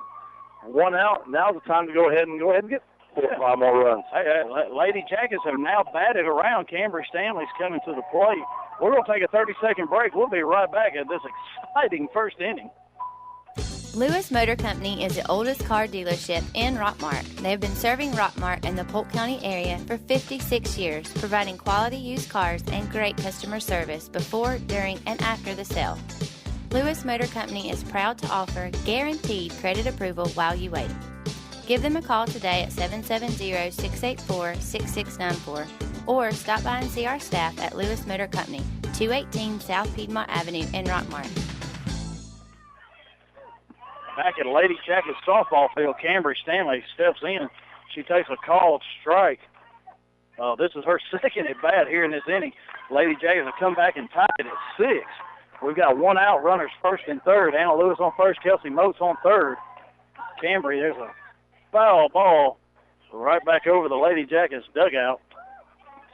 1 out. Now's the time to go ahead and get 4 or 5 more runs. Hey, Lady Jackets have now batted around. Cambry Stanley's coming to the plate. We're going to take a 30-second break. We'll be right back at this exciting first inning. Lewis Motor Company is the oldest car dealership in Rockmart. They have been serving Rockmart and the Polk County area for 56 years, providing quality used cars and great customer service before, during, and after the sale. Lewis Motor Company is proud to offer guaranteed credit approval while you wait. Give them a call today at 770-684-6694 or stop by and see our staff at Lewis Motor Company, 218 South Piedmont Avenue in Rockmart. Back at Lady Jackets softball field, Cambry Stanley steps in. She takes a called strike. This is her second at bat here in this inning. Lady Jackets will come back and tie it at 6. We've got 1 out, runners first and third. Anna Lewis on first, Kelsey Moats on third. Cambry, there's a foul ball right back over the Lady Jackets dugout.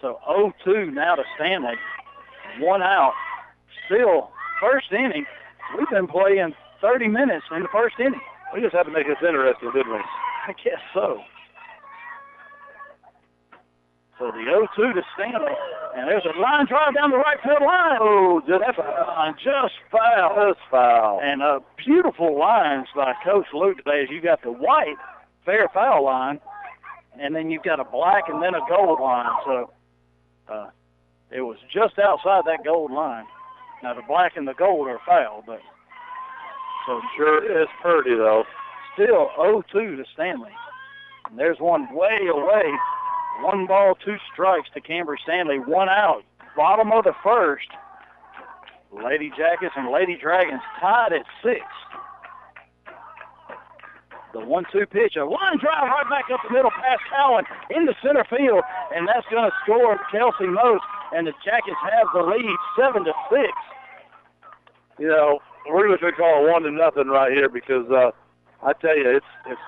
So 0-2 now to Stanley. 1 out. Still first inning. We've been playing 30 minutes in the first inning. We just had to make this interesting, didn't we? I guess so. So the 0-2 to Stanley. And there's a line drive down the right field line. Oh, just foul. Just foul. And beautiful lines by Coach Luke today as you got the white fair foul line, and then you've got a black and then a gold line. So it was just outside that gold line. Now the black and the gold are foul, but so sure is pretty though. Still 0-2 to Stanley. And there's one way away. 1 ball, 2 strikes to Cambry Stanley. 1 out. Bottom of the first. Lady Jackets and Lady Dragons tied at 6. The 1-2 pitch, a line drive right back up the middle past Cowan into center field, and that's going to score Kelsey Moats, and the Jackets have the lead 7-6. You know, we're going to call it 1-0 right here because I tell you,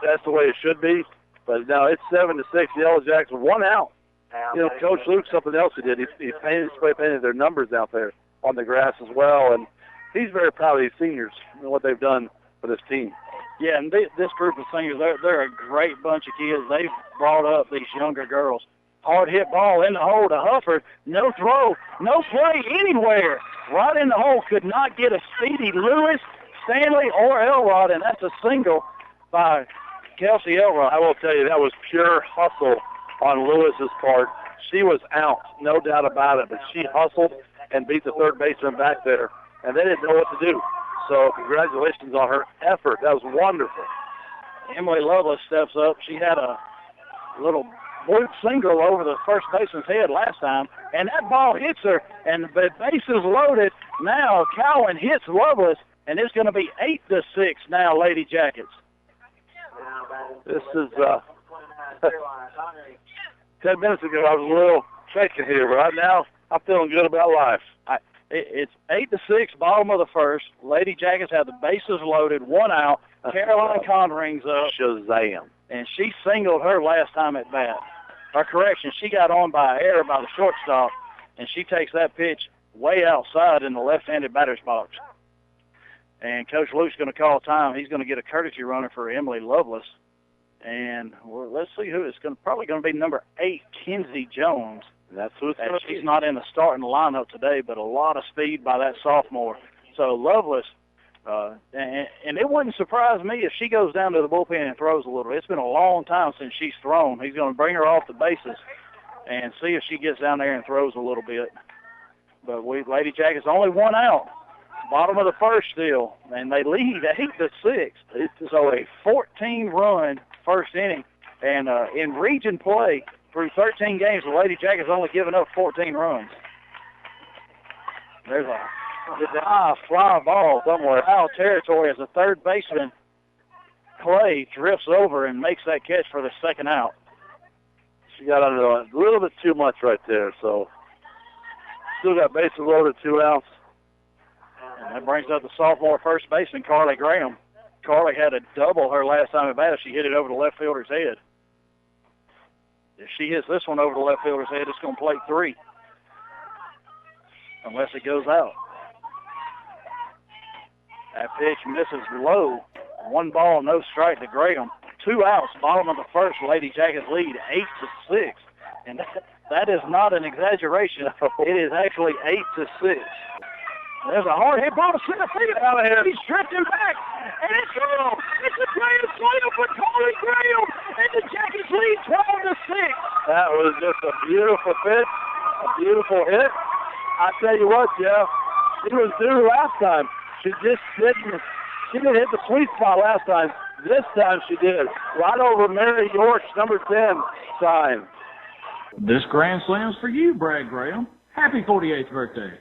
that's the way it should be. But now it's 7-6. The Yellow Jacks 1 out. You know, Coach Luke, something else he did. He spray painted their numbers out there on the grass as well, and he's very proud of these seniors and what they've done for this team. Yeah, and this group of seniors, they're a great bunch of kids. They've brought up these younger girls. Hard hit ball in the hole to Hufford. No throw, no play anywhere. Right in the hole, could not get a speedy Lewis, Stanley, or Elrod, and that's a single by Kelsey Elrod. I will tell you, that was pure hustle on Lewis's part. She was out, no doubt about it, but she hustled and beat the third baseman back there, and they didn't know what to do. So congratulations on her effort. That was wonderful. Emily Lovelace steps up. She had a little bloop single over the first baseman's head last time, and that ball hits her, and the base is loaded. Now Cowan hits Lovelace, and it's going to be 8-6 now, Lady Jackets. This is 10 minutes ago I was a little shaking here, but right now I'm feeling good about life. It's 8-6, bottom of the first. Lady Jackets have the bases loaded, 1 out. Caroline Connering's up. Shazam. And she singled her last time at bat. Or correction, she got on by error by the shortstop. and she takes that pitch way outside in the left-handed batter's box. And Coach Luke's going to call time. He's going to get a courtesy runner for Emily Lovelace. And let's see who it's probably going to be number 8, Kinsey Jones. That's who it's going to be. She's not in the starting lineup today, but a lot of speed by that sophomore. So Lovelace, and it wouldn't surprise me if she goes down to the bullpen and throws a little. It's been a long time since she's thrown. He's going to bring her off the bases and see if she gets down there and throws a little bit. But Lady Jackets only one out. Bottom of the first still, and they lead 8-6. So a 14-run first inning. And in region play, through 13 games, the Lady Jackets only given up 14 runs. There's a high fly ball somewhere. Foul territory as the third baseman, Clay, drifts over and makes that catch for the second out. She got under a little bit too much right there, so still got bases loaded, 2 outs. And that brings up the sophomore first baseman, Carly Graham. Carly had a double her last time at bat. She hit it over the left fielder's head. If she hits this one over the left fielder's head, it's going to plate 3. Unless it goes out. That pitch misses low. 1 ball, no strike to Graham. 2 outs, bottom of the first. Lady Jackets lead 8-6. And that is not an exaggeration. It is actually 8-6. There's a hard hit ball to center field. Out of here. He's drifting back, and it's gone. It's a grand slam for Carly Graham, and the Jackets lead 12-6. That was just a beautiful pitch, a beautiful hit. I tell you what, Jeff, she was due last time. She didn't hit the sweet spot last time. This time she did. Right over Mary York's number 10 sign. This grand slam's for you, Brad Graham. Happy 48th birthday.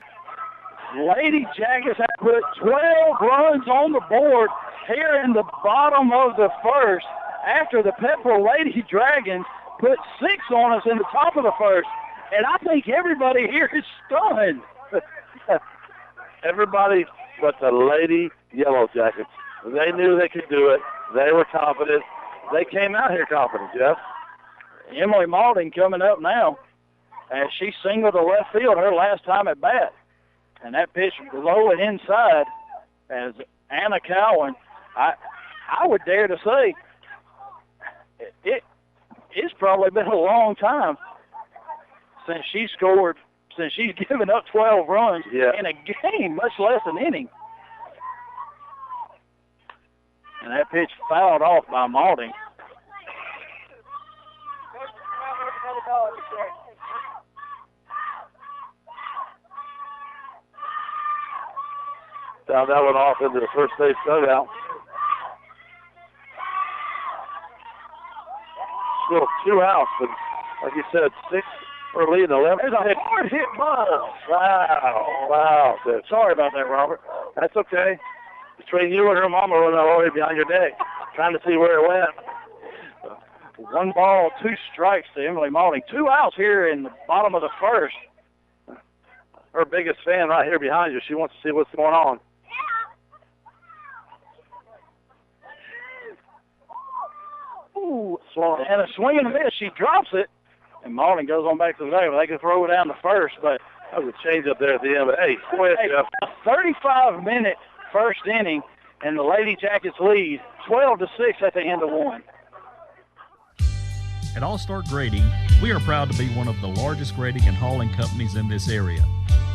Lady Jackets have put 12 runs on the board here in the bottom of the first after the Pepperell Lady Dragons put 6 on us in the top of the first. And I think everybody here is stunned. Everybody but the Lady Yellow Jackets. They knew they could do it. They were confident. They came out here confident, Jeff. Emily Malding coming up now as she singled to left field her last time at bat. And that pitch low and inside as Anna Cowan, I would dare to say it's probably been a long time since she's given up 12 runs in a game, much less an inning. And that pitch fouled off by Malding. Down that one off into the first base dugout. Still 2 outs, but like you said, 6 for lead 11. There's a hard hit ball. Wow. Sorry about that, Robert. That's okay. Between you and her mama running all the way behind your neck, trying to see where it went. 1 ball, 2 strikes to Emily Malding. 2 outs here in the bottom of the first. Her biggest fan right here behind you. She wants to see what's going on. Ooh, and a swing and a miss. She drops it, and Malding goes on back to the table. They can throw it down to first, but that was a change up there at the end. But hey, go ahead, Jeff. A 35-minute first inning, and the Lady Jackets lead 12-6 at the end of 1. At All-Star Grading, we are proud to be one of the largest grading and hauling companies in this area.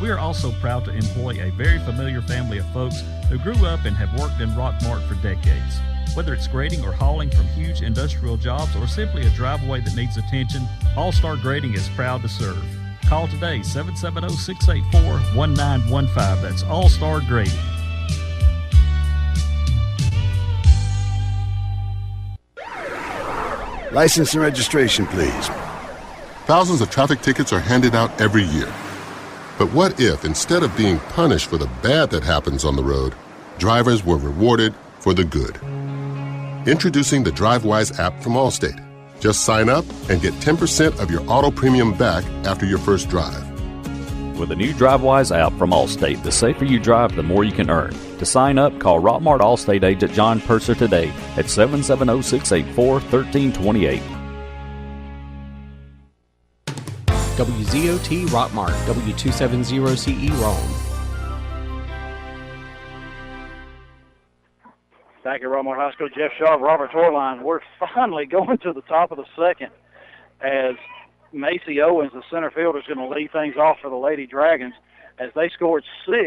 We are also proud to employ a very familiar family of folks who grew up and have worked in Rockmart for decades. Whether it's grading or hauling from huge industrial jobs or simply a driveway that needs attention, All-Star Grading is proud to serve. Call today, 770-684-1915. That's All-Star Grading. License and registration, please. Thousands of traffic tickets are handed out every year. But what if, instead of being punished for the bad that happens on the road, drivers were rewarded for the good? Introducing the DriveWise app from Allstate. Just sign up and get 10% of your auto premium back after your first drive. With the new DriveWise app from Allstate, the safer you drive, the more you can earn. To sign up, call Rockmart Allstate agent John Purser today at 770-684-1328. WZOT Rockmart, W270CE Rome. Back at Rockmart High School, Jeff Shaw, Robert Torline. We're finally going to the top of the second as Macy Owens, the center fielder, is going to lead things off for the Lady Dragons as they scored 6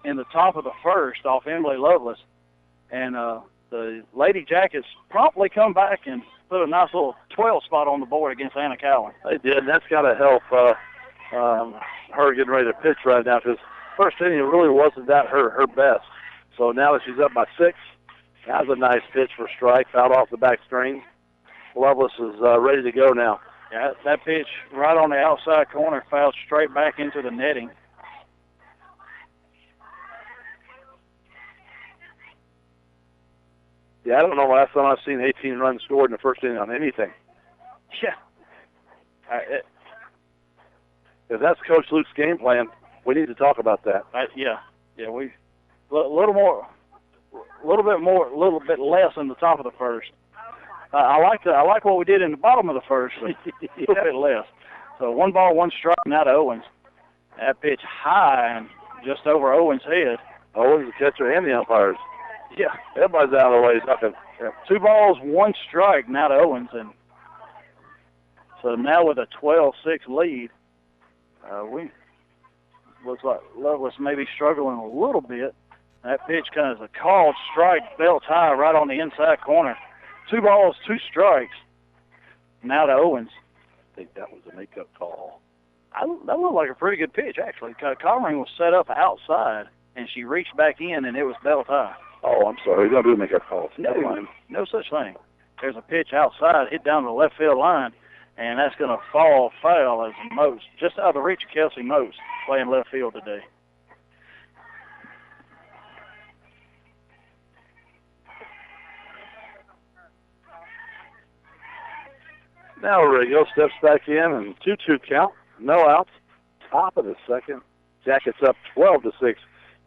in the top of the first off Emily Lovelace. And the Lady Jackets promptly come back and put a nice little 12 spot on the board against Anna Cowan. They did, and that's got to help her getting ready to pitch right now because first inning really wasn't that her best. So now that she's up by 6, that was a nice pitch for strike, fouled off the back string. Lovelace is ready to go now. Yeah, that pitch right on the outside corner fouled straight back into the netting. Yeah, I don't know last time I've seen 18 runs scored in the first inning on anything. Yeah. If that's Coach Luke's game plan, we need to talk about that. Yeah, we a little bit less in the top of the first. I like what we did in the bottom of the first, but a little bit less. So 1 ball, 1 strike now to Owens. That pitch high and just over Owens' head. Owens, the catcher, and the umpires. Yeah, everybody's out of the way. Nothing. 2 balls, 1 strike now to Owens, and so now with a 12-6 lead, we looks like Lovelace may be struggling a little bit. That pitch kind of is a called strike, belt high, right on the inside corner. 2 balls, 2 strikes. Now to Owens. I think that was a make-up call. That looked like a pretty good pitch, actually. Conring was set up outside, and she reached back in, and it was belt high. Oh, I'm sorry. Don't do make-up calls. No such thing. There's a pitch outside, hit down the left field line, and that's going to fall foul as Most, just out of the reach of Kelsey Most, playing left field today. Now Rigo steps back in and 2-2 count, no outs, top of the second. Jackets up 12-6.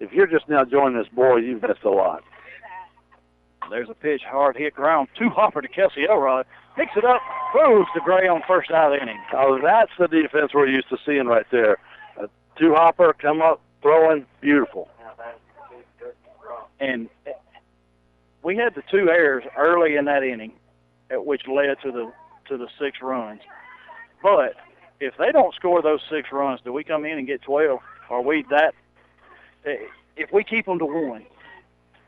If you're just now joining us, boy, you've missed a lot. There's a pitch, hard hit ground, 2-hopper to Kelsey Elrod. Picks it up, throws to Gray on first out of the inning. Oh, that's the defense we're used to seeing right there. A 2-hopper, come up, throwing, beautiful. And we had the 2 errors early in that inning, which led to the 6 runs. But if they don't score those 6 runs, do we come in and get 12? Are we that? If we keep them to 1,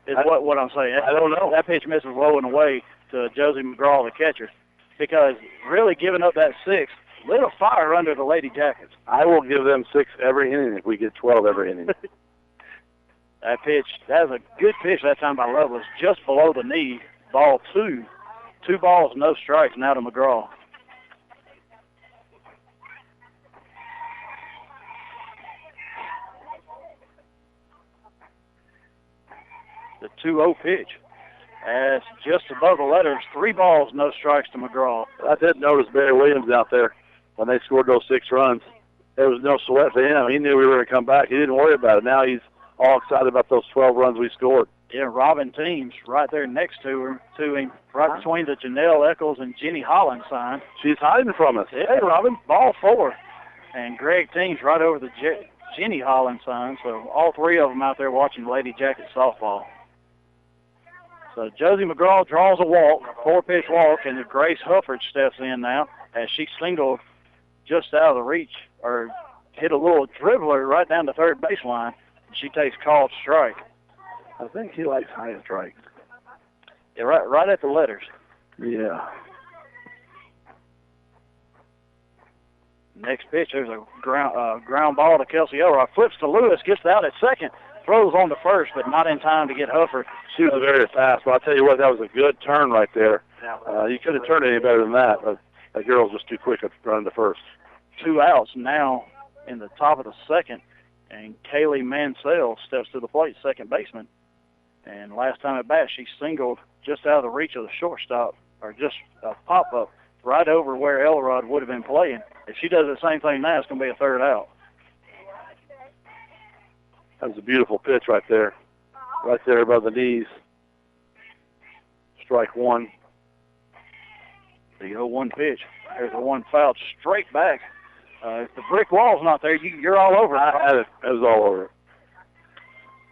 is what I'm saying. I don't know. That pitch misses low and away to Josie McGraw, the catcher, because really giving up that 6 lit a fire under the Lady Jackets. I will give them 6 every inning if we get 12 every inning. That was a good pitch that time by Lovelace, just below the knee, ball 2. 2 balls, no strikes, now to McGraw. The 2-0 pitch. That's just above the letters. 3 balls, no strikes to McGraw. I did notice Barry Williams out there when they scored those 6 runs. There was no sweat for him. He knew we were going to come back. He didn't worry about it. Now he's all excited about those 12 runs we scored. Yeah, Robin Teams right there next to him, right between the Janelle Eccles and Jenny Holland sign. She's hiding from us. Hey, Robin, ball 4. And Greg Teams right over the Jenny Holland sign. So all 3 of them out there watching Lady Jacket softball. So Josie McGraw draws a walk, 4-pitch walk, and Grace Hufford steps in now as she singled just out of the reach, or hit a little dribbler right down the third baseline. She takes called strike. I think he likes high strikes. Yeah, right at the letters. Yeah. Next pitch, there's a ground ball to Kelsey Elrod. Flips to Lewis, gets out at second, throws on to first, but not in time to get Hufford. She was very fast, but I'll tell you what, that was a good turn right there. You couldn't have turned any better than that, but that girl's just too quick at running to first. 2 outs now in the top of the second, and Kaylee Mansell steps to the plate, second baseman. And last time at bat, she singled just out of the reach of the shortstop, or just a pop-up right over where Elrod would have been playing. If she does the same thing now, it's going to be a 3rd out. That was a beautiful pitch right there above the knees. Strike 1. The 0-1 pitch. There's the 1 fouled straight back If the brick wall's not there, you're all over it. I had it. It was all over.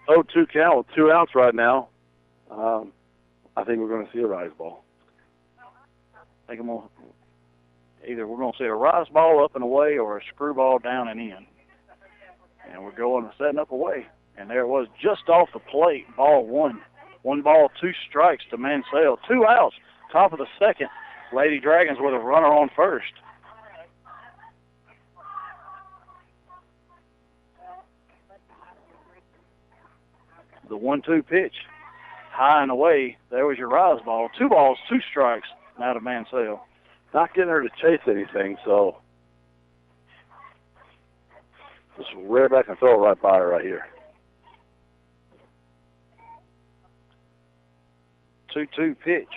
0-2 count with 2 outs right now. I think we're going to see a rise ball. I think either we're going to see a rise ball up and away or a screwball down and in. And we're going and setting up away. And there it was just off the plate, ball 1. 1 ball, 2 strikes to Mansell. 2 outs, top of the second. Lady Dragons with a runner on first. The 1-2 pitch, high and away. There was your rise ball. 2 balls, 2 strikes now to Mansell. Not getting her to chase anything, so just rear back and throw it right by her right here. 2-2 pitch.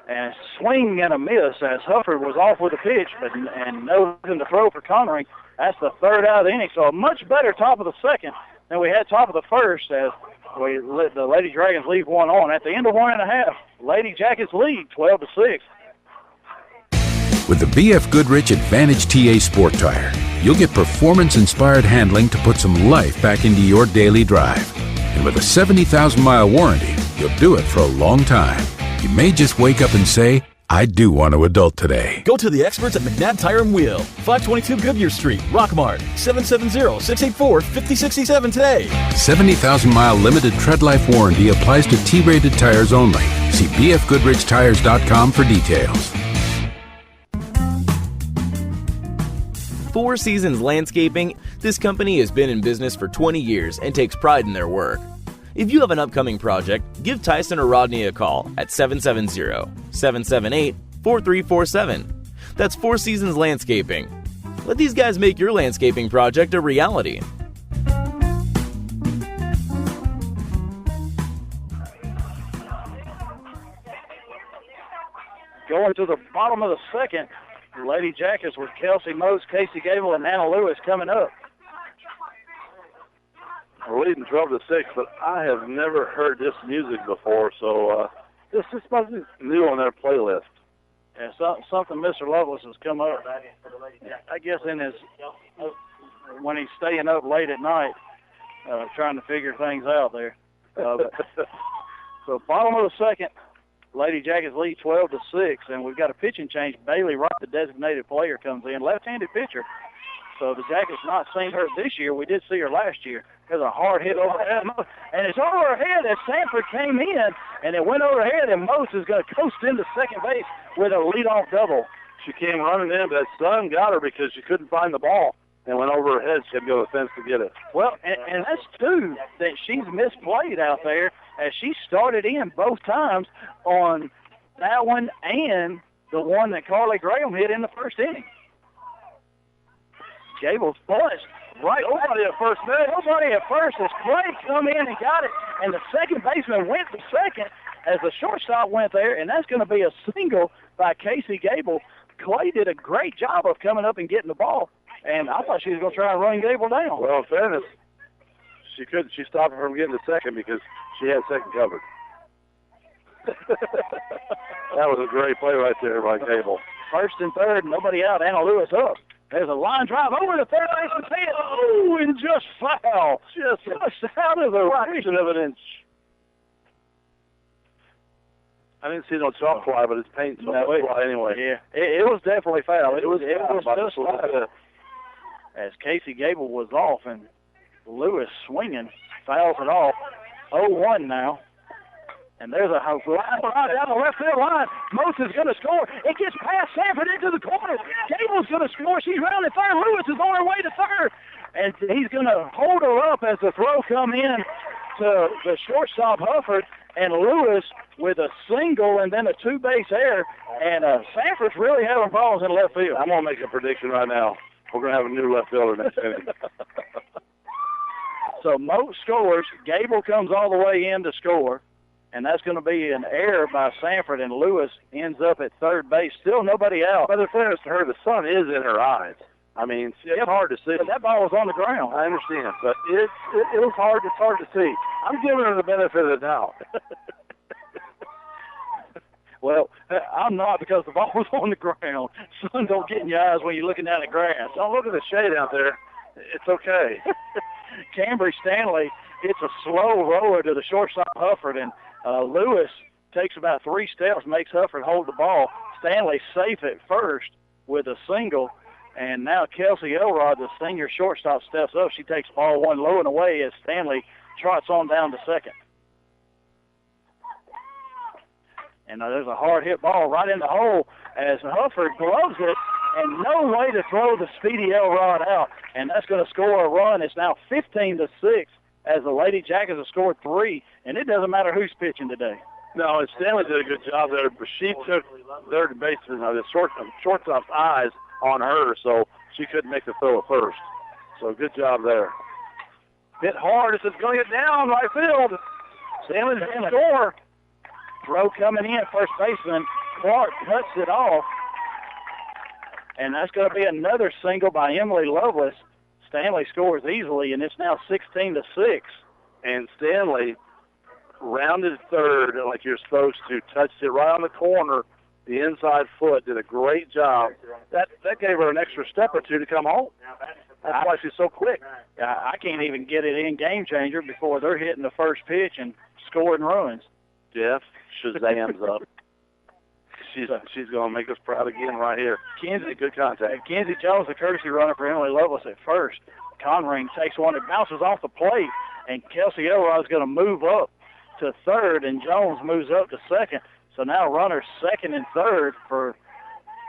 And a swing and a miss as Hufford was off with a pitch, and nothing to throw for Connery. That's the 3rd out of the inning, so a much better top of the second than we had top of the first as we let the Lady Dragons leave 1 on. At the end of 1.5, Lady Jackets lead 12-6. With the BF Goodrich Advantage TA Sport Tire, you'll get performance-inspired handling to put some life back into your daily drive. And with a 70,000-mile warranty, you'll do it for a long time. You may just wake up and say, I do want to adult today. Go to the experts at McNabb Tire and Wheel, 522 Goodyear Street, Rockmart, 770-684-5067 today. 70,000-mile limited tread life warranty applies to T-rated tires only. See bfgoodrichtires.com for details. Four Seasons Landscaping, this company has been in business for 20 years and takes pride in their work. If you have an upcoming project, give Tyson or Rodney a call at 770-778-4347. That's Four Seasons Landscaping. Let these guys make your landscaping project a reality. Going to the bottom of the second, the Lady Jackets with Kelsey Mose, Casey Gable, and Anna Lewis coming up. We're leading 12-6, but I have never heard this music before, so this must be new on their playlist. Yeah, something Mr. Lovelace has come up. I guess in his when he's staying up late at night, trying to figure things out there. So bottom of the second, Lady Jackets lead 12-6, and we've got a pitching change. Bailey Wright, the designated player, comes in, left-handed pitcher. So the Jackets not seen her this year. We did see her last year. There's a hard hit overhead, and it's over her head as Sanford came in, and it went over her head, and Mose is going to coast into second base with a leadoff double. She came running in, but that sun got her because she couldn't find the ball and went over her head. She had to go to the fence to get it. Well, and that's two that she's misplayed out there as she started in both times on that one and the one that Carly Graham hit in the first inning. Gable's punched right. Nobody at first, man. Nobody at first as Clay come in and got it, and the second baseman went to second as the shortstop went there, and that's going to be a single by Casey Gable. Clay did a great job of coming up and getting the ball, and I thought she was going to try and run Gable down. Well, in fairness, she couldn't. She stopped her from getting to second because she had second covered. That was a great play right there by Gable. First and third, nobody out. Anna Lewis up. There's a line drive over the third baseman's head. Oh, and just foul. Just out of the fraction of an inch. I didn't see no chalk fly, but it's paint fly anyway. Yeah, it was definitely foul. It was just foul. As Casey Gable was off and Lewis swinging, fouls it off. 0-1 now. And there's a line down the left field line. Mose is going to score. It gets past Sanford into the corner. Gable's going to score. She's rounding third. Lewis is on her way to third. And he's going to hold her up as the throw come in to the shortstop Hufford. And Lewis with a single and then a two-base error. And Sanford's really having problems in left field. I'm going to make a prediction right now. We're going to have a new left fielder next inning. So Mose scores. Gable comes all the way in to score. And that's going to be an error by Sanford, and Lewis ends up at third base. Still nobody out. But in fairness to her, the sun is in her eyes. I mean, it's hard to see. But that ball was on the ground. I understand, but it was hard. It's hard to see. I'm giving her the benefit of the doubt. Well, I'm not, because the ball was on the ground. Sun don't get in your eyes when you're looking down at grass. Don't look at the shade out there. It's okay. Cambry Stanley, it's a slow roller to the shortstop Hufford, and Lewis takes about 3 steps, makes Hufford hold the ball. Stanley safe at first with a single, and now Kelsey Elrod, the senior shortstop, steps up. She takes ball 1 low and away as Stanley trots on down to second. And there's a hard hit ball right in the hole as Hufford gloves it, and no way to throw the speedy Elrod out. And that's going to score a run. It's now 15-6 as the Lady Jackets have scored 3, and it doesn't matter who's pitching today. No, and Stanley did a good job there, but she took third baseman, the shortstop's eyes on her, so she couldn't make the throw at first. So good job there. Hit hard. It's going to get down right field. Stanley's going to score. Throw coming in, first baseman Clark cuts it off, and that's going to be another single by Emily Lovelace. Stanley scores easily, and it's now 16-6. And Stanley rounded third like you're supposed to, touched it right on the corner, the inside foot, did a great job. That gave her an extra step or two to come home. That's why she's so quick. I can't even get it in Game Changer before they're hitting the first pitch and scoring runs. Jeff Shazam's up. She's going to make us proud again right here. Kenzie, good contact. Kenzie Jones, the courtesy runner for Emily Lovelace at first. Conring takes one that bounces off the plate, and Kelsey Elrod's going to move up to third, and Jones moves up to second. So now runners second and third for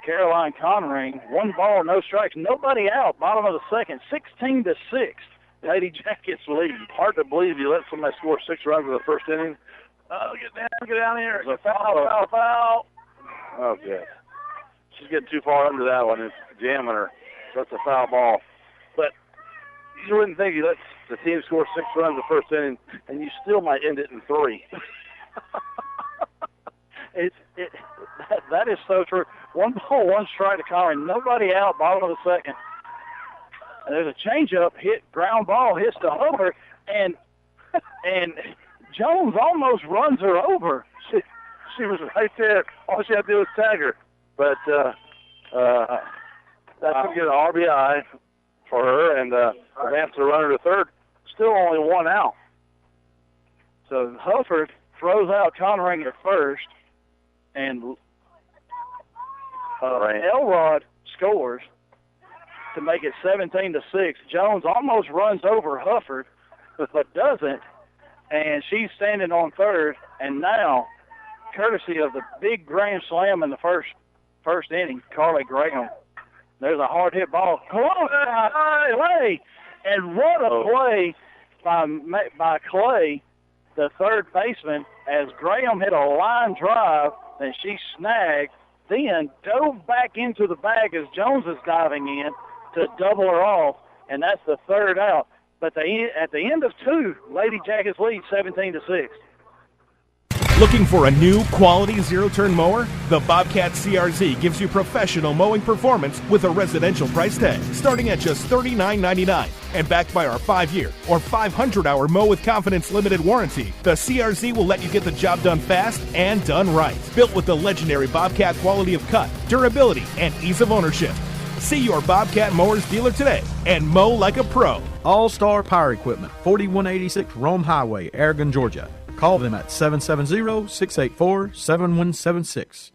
Caroline Conring. 1 ball, no strikes, nobody out. Bottom of the second, 16-6. Lady Jackets lead. Hard to believe you let somebody score 6 runs in the first inning. Oh, get down here. It's a foul. Okay. She's getting too far under that one. It's jamming her. So that's a foul ball. But you wouldn't think you let the team score 6 runs the first inning, and you still might end it in 3. That is so true. 1 ball, 1 strike to Conring. Nobody out, bottom of the second. And there's a changeup hit, ground ball hits to Hubbard, and Jones almost runs her over. She was right there. All she had to do was tag her. But that's going to get an RBI for her, and advance the runner to third. Still only 1 out. So Hufford throws out Conring at first, and Elrod scores to make it 17-6. Jones almost runs over Hufford, but doesn't, and she's standing on third. And now, courtesy of the big grand slam in the first inning, Carly Graham. There's a hard hit ball. Clay, and what a play by Clay, the third baseman, as Graham hit a line drive that she snagged, then dove back into the bag as Jones is diving in to double her off, and that's the third out. But at the end of 2, Lady Jackets lead 17-6. Looking for a new quality zero-turn mower? The Bobcat CRZ gives you professional mowing performance with a residential price tag, starting at just $39.99. And backed by our 5-year or 500-hour Mow with Confidence limited warranty, the CRZ will let you get the job done fast and done right. Built with the legendary Bobcat quality of cut, durability, and ease of ownership. See your Bobcat Mowers dealer today and mow like a pro. All-Star Power Equipment, 4186 Rome Highway, Aragon, Georgia. Call them at 770-684-7176.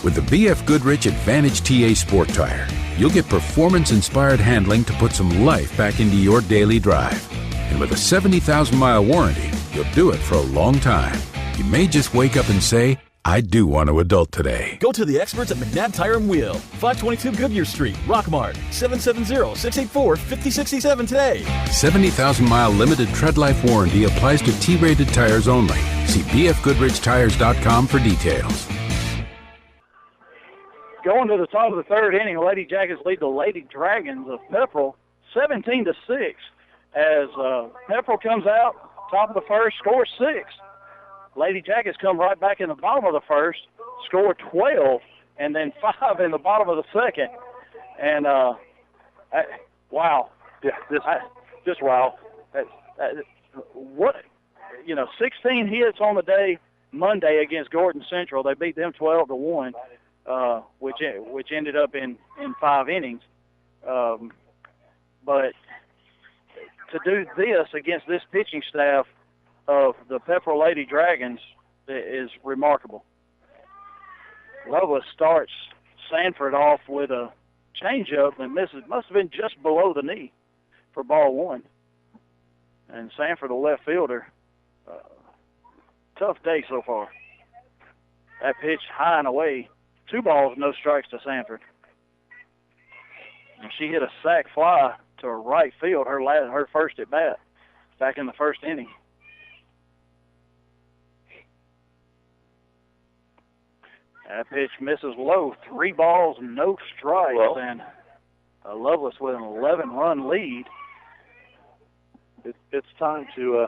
With the BF Goodrich Advantage TA Sport Tire, you'll get performance-inspired handling to put some life back into your daily drive. And with a 70,000-mile warranty, you'll do it for a long time. You may just wake up and say, I do want to adult today. Go to the experts at McNabb Tire and Wheel, 522 Goodyear Street, Rockmart, 770-684-5067 today. 70,000-mile limited tread life warranty applies to T-rated tires only. See bfgoodrichtires.com for details. Going to the top of the third inning, Lady Jackets lead the Lady Dragons of Pepperell 17-6 as Pepperell comes out, top of the first, scores 6. Lady Jackets come right back in the bottom of the first, score 12, and then 5 in the bottom of the second. And, wow. Yeah, just wow. What, 16 hits on the day, Monday against Gordon Central. They beat them 12-1, which ended up in 5 innings. But to do this against this pitching staff of the Pepperell Lady Dragons is remarkable. Lovelace starts Sanford off with a changeup and misses. Must have been just below the knee for ball 1. And Sanford, the left fielder, tough day so far. That pitch high and away. 2 balls, no strikes to Sanford. And she hit a sac fly to right field, her first at bat, back in the first inning. That pitch misses low. 3 balls, no strikes, and Lovelace with an 11-run lead. It's time to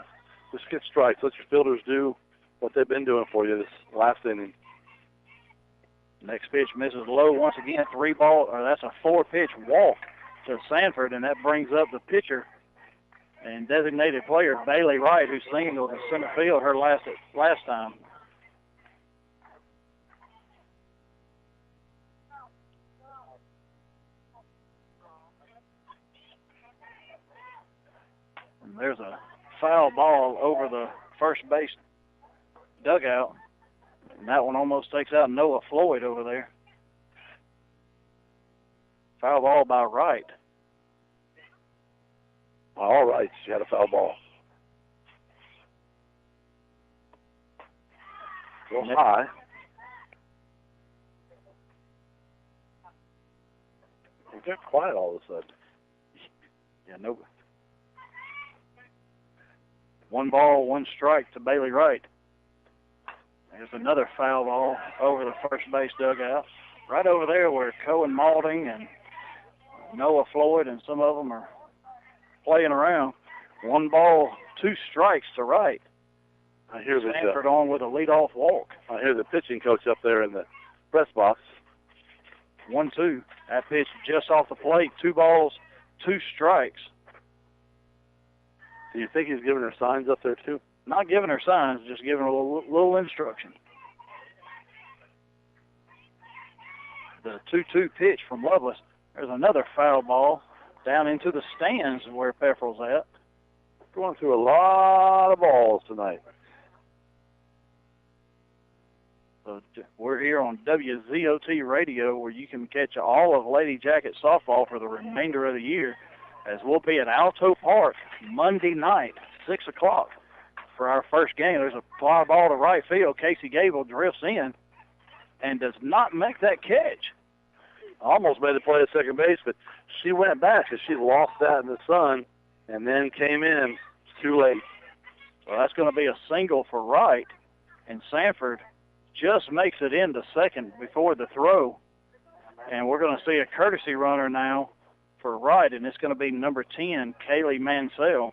just get strikes. Let your fielders do what they've been doing for you this last inning. Next pitch misses low once again. 3 ball, or that's a 4-pitch walk to Sanford, and that brings up the pitcher and designated player Bailey Wright, who singled in center field her last time. And there's a foul ball over the first base dugout. And that one almost takes out Noah Floyd over there. Foul ball by Wright. All right, she had a foul ball. Go high. It got quiet all of a sudden. Yeah, no. 1 ball, 1 strike to Bailey Wright. There's another foul ball over the first base dugout. Right over there where Cohen Malding and Noah Floyd and some of them are playing around. 1 ball, 2 strikes to Wright. I hear Sanford on with a leadoff walk. I hear the pitching coach up there in the press box. 1-2. That pitch just off the plate. 2 balls, 2 strikes. Do you think he's giving her signs up there too? Not giving her signs, just giving her a little instruction. The 2-2 pitch from Lovelace. There's another foul ball down into the stands where Pepperell's at. Going through a lot of balls tonight. So we're here on WZOT Radio, where you can catch all of Lady Jacket softball for the remainder of the year, as we'll be at Alto Park Monday night, 6 o'clock. For our first game. There's a fly ball to right field. Casey Gable drifts in and does not make that catch. Almost made a play at second base, but she went back because she lost that in the sun and then came in too late. So that's going to be a single for Wright, and Sanford just makes it into second before the throw. And we're going to see a courtesy runner now for Wright, and it's going to be number 10, Kaylee Mansell.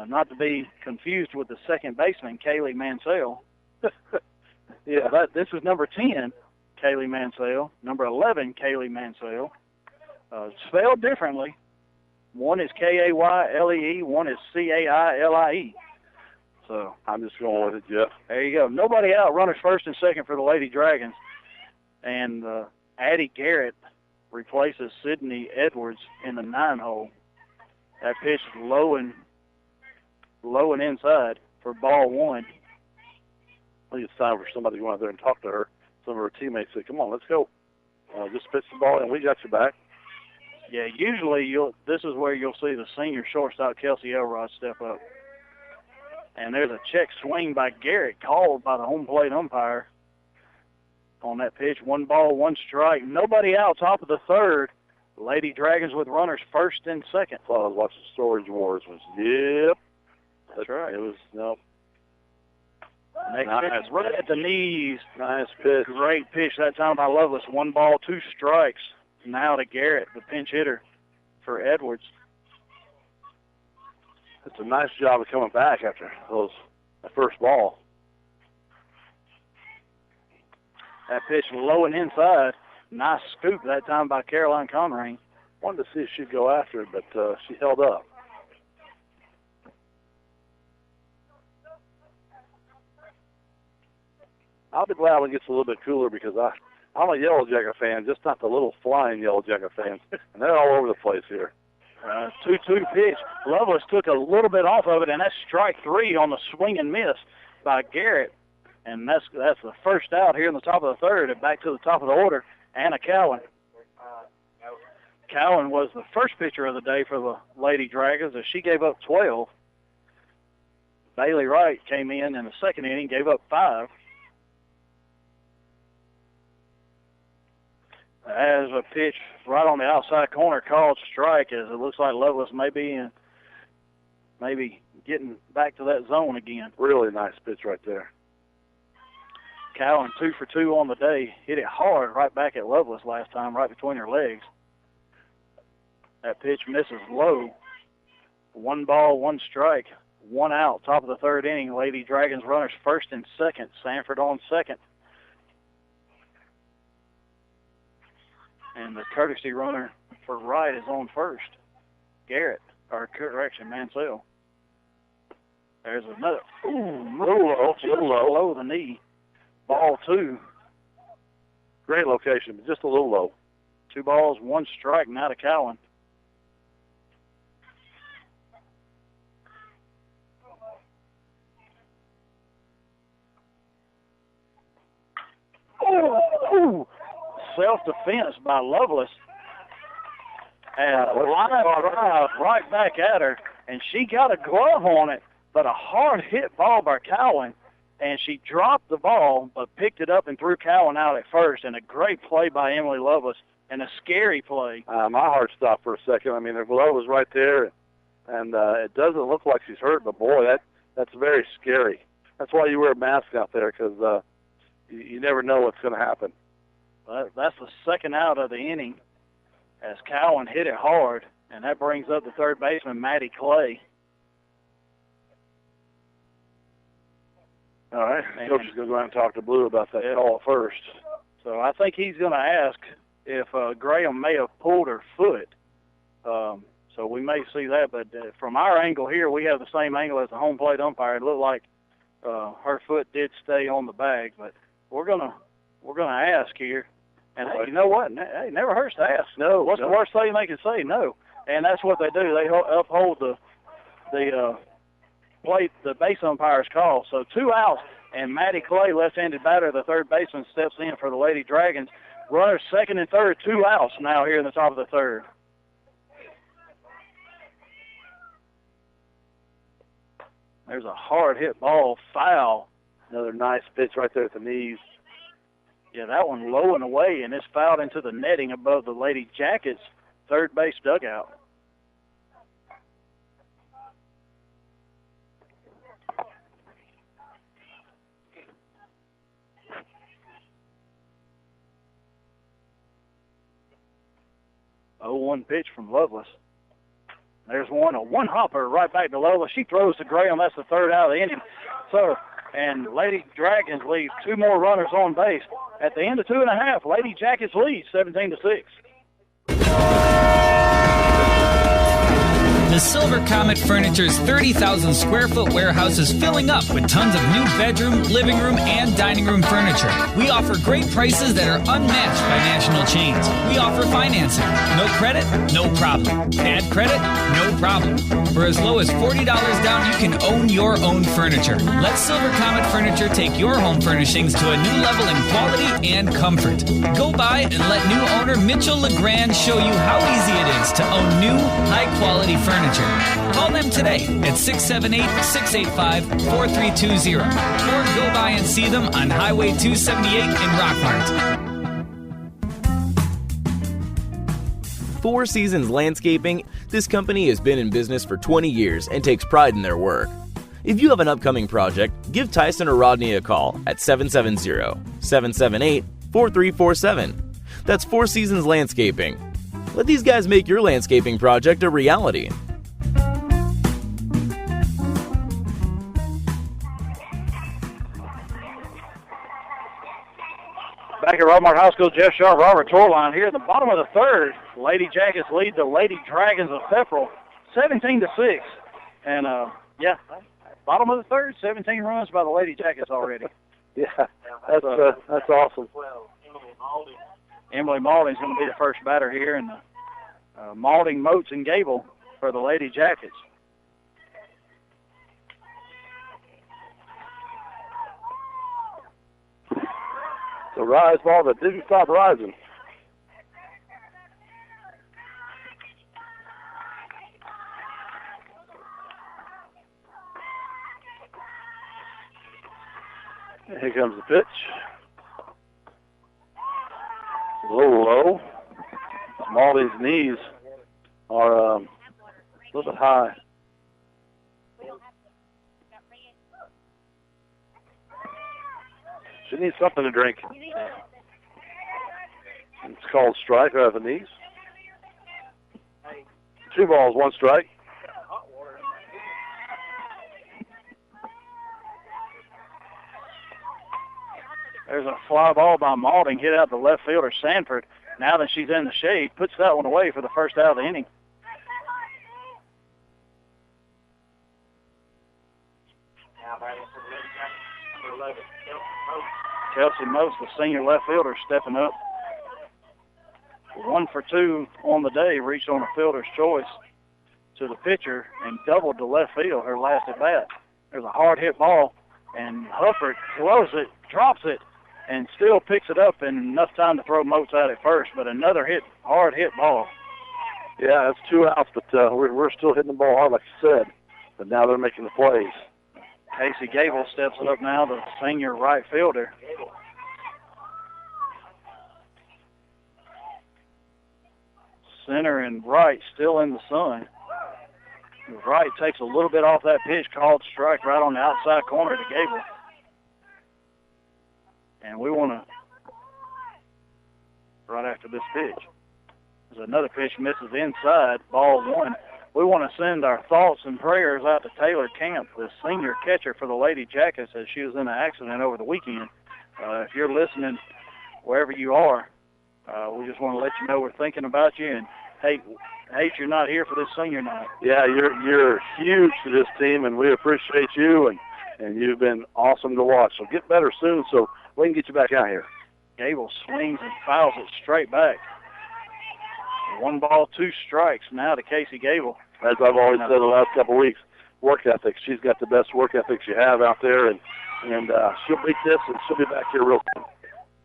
Not to be confused with the second baseman, Kaylee Mansell. Yeah, this is number 10, Kaylee Mansell. Number 11, Kaylee Mansell. Spelled differently. One is K-A-Y-L-E-E, one is C-A-I-L-I-E. So I'm just going with it, Jeff. There you go. Nobody out. Runners first and second for the Lady Dragons. And Addie Garrett replaces Sydney Edwards in the 9-hole. That pitch is low and inside for ball 1. I think it's time for somebody to go out there and talk to her. Some of her teammates say, come on, let's go. Just pitch the ball, and we got your back. Yeah, usually this is where you'll see the senior shortstop, Kelsey Elrod, step up. And there's a check swing by Garrett called by the home plate umpire on that pitch. 1 ball, 1 strike. Nobody out, top of the third. Lady Dragons with runners first and second. I was watching Storage Wars. Yep. That's right. It was, no. Next pitch, right at the knees. Nice pitch. Great pitch that time by Lovelace. 1 ball, 2 strikes. Now to Garrett, the pinch hitter for Edwards. It's a nice job of coming back after that first ball. That pitch low and inside. Nice scoop that time by Caroline Conrain. Wanted to see if she'd go after it, but she held up. I'll be glad when it gets a little bit cooler because I'm a Yellow Jacket fan, just not the little flying Yellow Jacket fans. And they're all over the place here. 2-2 pitch. Lovelace took a little bit off of it, and that's strike 3 on the swing and miss by Garrett. And that's the first out here in the top of the third, and back to the top of the order, Anna Cowan. Cowan was the first pitcher of the day for the Lady Dragons, as she gave up 12. Bailey Wright came in the second inning, gave up 5. As a pitch right on the outside corner called strike, as it looks like Lovelace may be getting back to that zone again. Really nice pitch right there. Cowan 2 for 2 on the day. Hit it hard right back at Lovelace last time, right between her legs. That pitch misses low. 1 ball, 1 strike, 1 out. Top of the third inning. Lady Dragons runners first and second. Sanford on second. And the courtesy runner for Wright is on first. Garrett, or correction, Mansell. There's another. Little low the knee. Ball 2. Great location, but just a little low. 2 balls, 1 strike, now to Cowan. Ooh. Self-defense by Lovelace. And a line drive right back at her, and she got a glove on it, but a hard hit ball by Cowan, and she dropped the ball but picked it up and threw Cowan out at first, and a great play by Emily Lovelace, and a scary play. My heart stopped for a second. I mean, her glove was right there, and it doesn't look like she's hurt, but boy, that's very scary. That's why you wear a mask out there, because you never know what's going to happen. That's the second out of the inning as Cowan hit it hard, and that brings up the third baseman, Maddie Clay. All right, Coach is going to go out and talk to Blue about that call first. So I think he's going to ask if Graham may have pulled her foot. So we may see that, but from our angle here, we have the same angle as the home plate umpire. It looked like her foot did stay on the bag, but we're gonna ask here. And hey, you know what? Hey, it never hurts to ask. No. What's the worst thing they can say? No. And that's what they do. They uphold the plate, the base umpire's call. So 2 outs, and Maddie Clay, left-handed batter, the third baseman, steps in for the Lady Dragons. Runners second and third, 2 outs now here in the top of the third. There's a hard hit ball, foul. Another nice pitch right there at the knees. Yeah, that one low and away, and it's fouled into the netting above the Lady Jackets' third base dugout. Oh, 1 pitch from Lovelace. There's a one-hopper right back to Lovelace. She throws to Graham. That's the third out of the inning. So, and Lady Dragons leave 2 more runners on base. At the end of 2.5, Lady Jackets lead 17-6. The Silver Comet Furniture's 30,000 square foot warehouse is filling up with tons of new bedroom, living room, and dining room furniture. We offer great prices that are unmatched by national chains. We offer financing. No credit? No problem. Bad credit? No problem. For as low as $40 down, you can own your own furniture. Let Silver Comet Furniture take your home furnishings to a new level in quality and comfort. Go by and let new owner Mitchell LeGrand show you how easy it is to own new, high-quality furniture. Call them today at 678-685-4320 or go by and see them on Highway 278 in Rockmart. Four Seasons Landscaping, this company has been in business for 20 years and takes pride in their work. If you have an upcoming project, give Tyson or Rodney a call at 770-778-4347. That's Four Seasons Landscaping. Let these guys make your landscaping project a reality. Back at Rockmart High School, Jeff Sharp, Robert Torline here at the bottom of the third. Lady Jackets lead the Lady Dragons of Pepperell 17-6. And, bottom of the third, 17 runs by the Lady Jackets already. Yeah, that's awesome. Emily Malding's going to be the first batter here, and Malding, Moats, and Gable for the Lady Jackets. It's a rise ball that didn't stop rising. Here comes the pitch. A little low. Molly's knees are a little bit high. She needs something to drink. It's called strike out of the knees. 2 balls, 1 strike. There's a fly ball by Malding, hit out the left fielder, Sanford. Now that she's in the shade, puts that one away for the first out of the inning. Kelsey Most, the senior left fielder, stepping up. 1 for 2 on the day, reached on a fielder's choice to the pitcher and doubled to left field her last at bat. There's a hard hit ball, and Hufford throws it, drops it, and still picks it up in enough time to throw Moats out at first, but another hard hit ball. Yeah, it's 2 outs, but we're still hitting the ball hard, like you said, but now they're making the plays. Casey Gable steps up now, the senior right fielder. Center and right still in the sun. Right takes a little bit off that pitch, called strike right on the outside corner to Gable. And we want to, right after this pitch, there's another pitch misses inside, ball 1. We want to send our thoughts and prayers out to Taylor Camp, the senior catcher for the Lady Jackets, as she was in an accident over the weekend. If you're listening, wherever you are, we just want to let you know we're thinking about you and hate you're not here for this senior night. Yeah, you're huge to this team, and we appreciate you, and you've been awesome to watch. So get better soon so we can get you back out here. Gable swings and fouls it straight back. 1 ball, 2 strikes now to Casey Gable. As I've always said the last couple of weeks, work ethic. She's got the best work ethics you have out there, and she'll beat this, and she'll be back here real soon.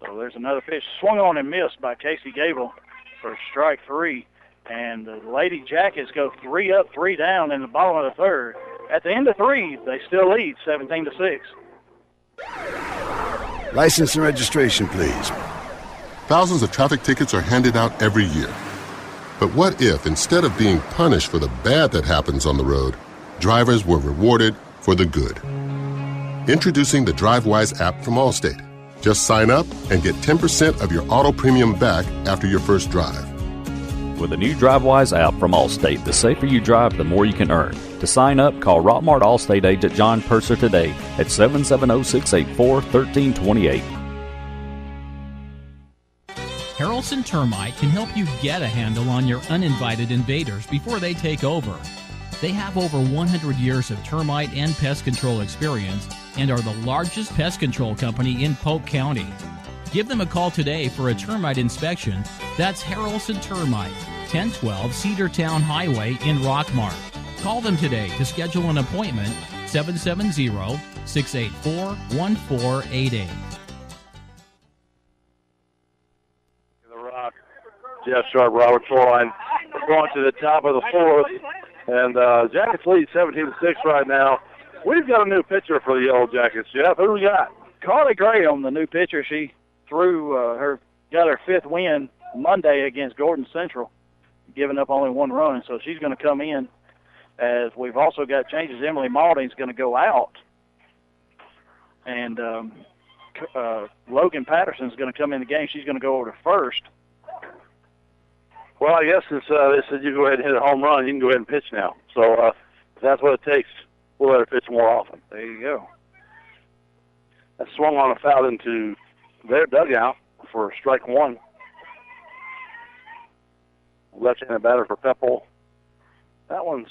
So there's another pitch swung on and missed by Casey Gable for strike 3. And the Lady Jackets go 3 up, 3 down in the bottom of the 3rd. At the end of 3, they still lead 17-6. License and registration, please. Thousands of traffic tickets are handed out every year. But what if, instead of being punished for the bad that happens on the road, drivers were rewarded for the good? Introducing the DriveWise app from Allstate. Just sign up and get 10% of your auto premium back after your first drive. With a new DriveWise app from Allstate, the safer you drive, the more you can earn. To sign up, call Rockmart Allstate agent John Purser today at 770-684-1328. Harrelson Termite can help you get a handle on your uninvited invaders before they take over. They have over 100 years of termite and pest control experience and are the largest pest control company in Polk County. Give them a call today for a termite inspection. That's Harrelson Termite, 1012 Cedartown Highway in Rockmart. Call them today to schedule an appointment, 770-684-1488. Jeff Sharp, Robert Shoreline. We're going to the top of the 4th, and Jackets lead 17-6 right now. We've got a new pitcher for the Yellow Jackets, Jeff. Who do we got? Carly Graham, the new pitcher. She threw got her 5th win Monday against Gordon Central, giving up only 1 run. So she's going to come in. As we've also got changes, Emily Malding's going to go out, and Logan Patterson's going to come in the game. She's going to go over to first. Well, I guess since they said you go ahead and hit a home run, you can go ahead and pitch now. So if that's what it takes, we'll let her pitch more often. There you go. That swung on a foul into their dugout for strike 1. Left-handed batter for Pepperell. That one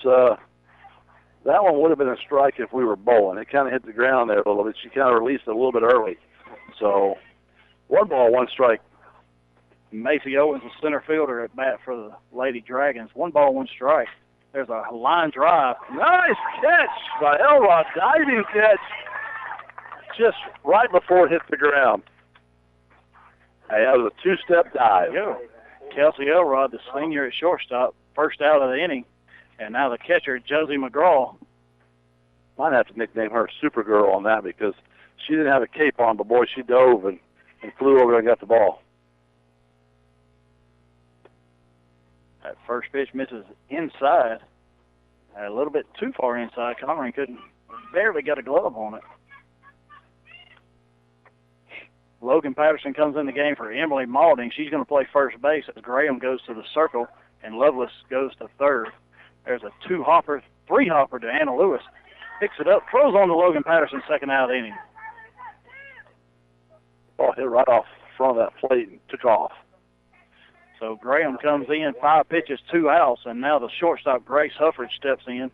would have been a strike if we were bowling. It kind of hit the ground there a little bit. She kind of released it a little bit early. So 1 ball, 1 strike. Macy Owens, the center fielder at bat for the Lady Dragons. 1 ball, 1 strike. There's a line drive. Nice catch by Elrod. Diving catch just right before it hit the ground. Hey, that was a 2-step dive. There you go. Kelsey Elrod, the senior at shortstop, first out of the inning. And now the catcher, Josie McGraw. Might have to nickname her Supergirl on that because she didn't have a cape on, but boy, she dove and flew over and got the ball. That first pitch misses inside. A little bit too far inside. Connery barely got a glove on it. Logan Patterson comes in the game for Emily Maulding. She's going to play first base as Graham goes to the circle and Lovelace goes to third. There's a 2-hopper, 3-hopper to Anna Lewis. Picks it up, throws on to Logan Patterson, second out of the inning. Ball hit right off front of that plate and took off. So Graham comes in, 5 pitches, 2 outs, and now the shortstop, Grace Hufford, steps in.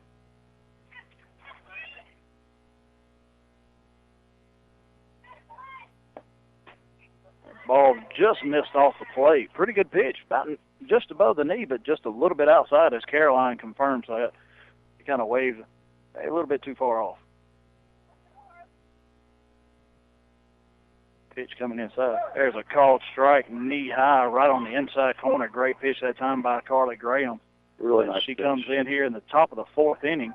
Ball just missed off the plate. Pretty good pitch, about just above the knee, but just a little bit outside, as Caroline confirms that. He kind of waved a little bit too far off. Pitch coming inside. There's a called strike, knee high, right on the inside corner. Great pitch that time by Carly Graham. Really nice She pitch. comes in here in the top of the 4th inning.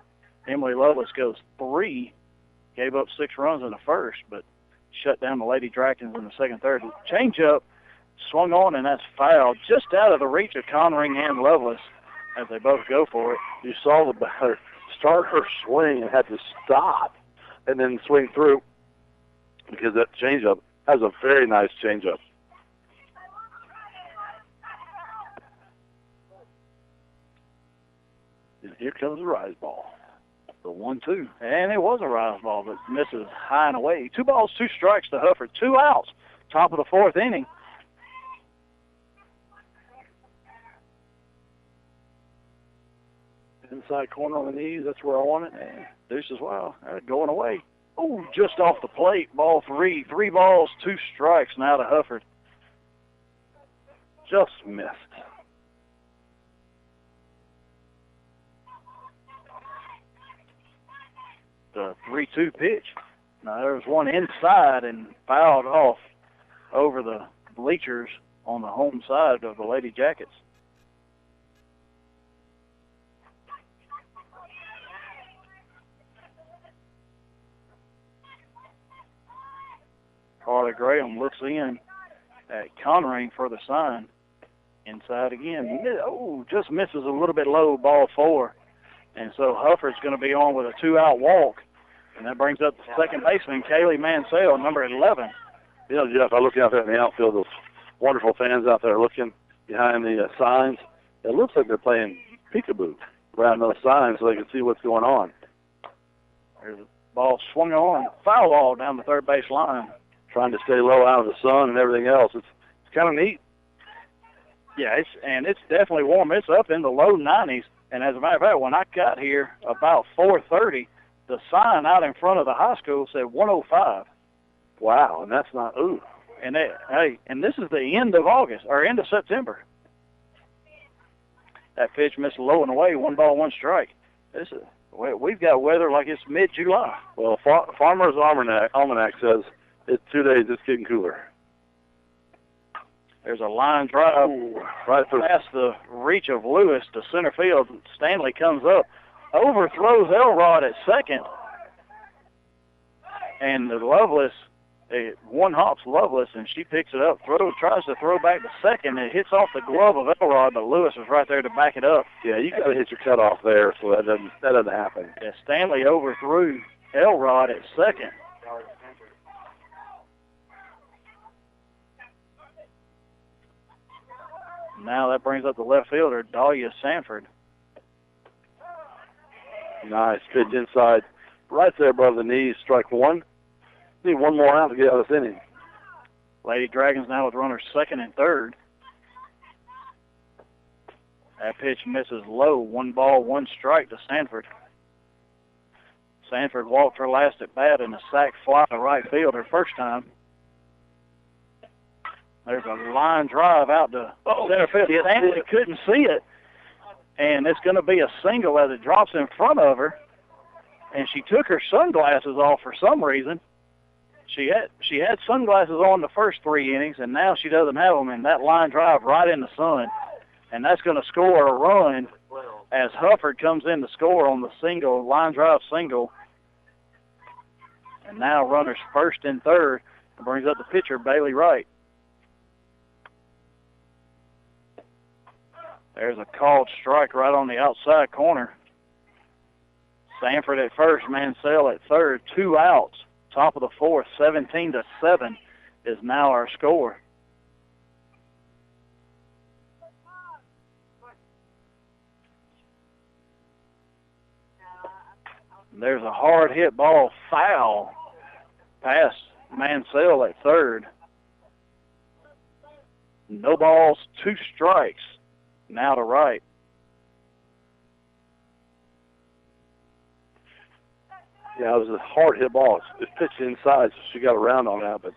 Emily Lovelace goes 3, gave up 6 runs in the first, but shut down the Lady Dragons in the second, third. Change up, swung on, and that's foul, just out of the reach of Conring and Lovelace as they both go for it. You saw the batter start her swing and had to stop and then swing through because that changeup has a very nice changeup. And here comes the rise ball. The 1-2. And it was a rise ball, but misses high and away. 2 balls, 2 strikes to Hufford. 2 outs. Top of the 4th inning. Inside corner on the knees, that's where I want it. And Deuce as well. Going away. Oh, just off the plate. Ball 3. 3 balls, 2 strikes now to Hufford. Just missed. The 3-2 pitch. Now, there was one inside and fouled off over the bleachers on the home side of the Lady Jackets. Carly Graham looks in at Conring for the sign. Inside again. Oh, just misses a little bit low, ball 4. And so Hufford's going to be on with a 2-out walk. And that brings up the second baseman, Kaylee Mansell, number 11. You know, Jeff, I look out there in the outfield, those wonderful fans out there looking behind the signs. It looks like they're playing peekaboo around those signs so they can see what's going on. There's a ball swung on, foul ball down the third base line. Trying to stay low out of the sun and everything else. It's kind of neat. Yeah, it's definitely warm. It's up in the low 90s. And as a matter of fact, when I got here about 4:30, the sign out in front of the high school said 105. Wow, and that's not, ooh. And and this is the end of August, or end of September. That pitch missed low and away, 1 ball, 1 strike. We've got weather like it's mid-July. Well, Farmer's Almanac says it's 2 days, it's getting cooler. There's a line drive right past the reach of Lewis to center field. Stanley comes up, overthrows Elrod at second. And the Lovelace, one hops Lovelace, and she picks it up, tries to throw back to second. It hits off the glove of Elrod, but Lewis was right there to back it up. Yeah, you got to hit your cutoff there, so that doesn't happen. Yeah, Stanley overthrew Elrod at second. Now that brings up the left fielder, Dahlia Sanford. Nice pitch inside. Right there above the knees, strike 1. Need 1 more out to get out of this inning. Lady Dragons now with runners second and third. That pitch misses low. 1 ball, 1 strike to Sanford. Sanford walked her last at bat in a sac fly to right field her first time. There's a line drive out to center field. Stanley couldn't see it, and it's going to be a single as it drops in front of her. And she took her sunglasses off for some reason. She had sunglasses on the first 3 innings, and now she doesn't have them. And that line drive right in the sun, and that's going to score a run as Hufford comes in to score on the single line drive single. And now runners first and third, and brings up the pitcher Bailey Wright. There's a called strike right on the outside corner. Sanford at first, Mansell at third, 2 outs. Top of the fourth, 17-7 is now our score. There's a hard hit ball foul past Mansell at third. No balls, 2 strikes. Now to Wright. Yeah, it was a hard hit ball. It pitched inside, so she got around on that, but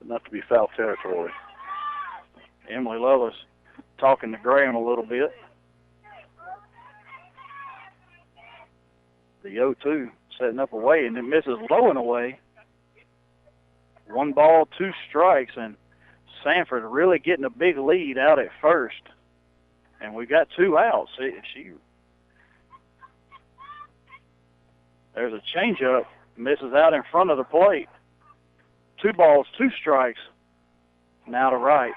enough to be foul territory. Emily Loveless talking to Graham a little bit. The 0-2 setting up away, and it misses low and away. 1 ball, 2 strikes, and Sanford really getting a big lead out at first. And we've got 2 outs. There's a changeup, misses out in front of the plate. 2 balls, 2 strikes. Now to Wright.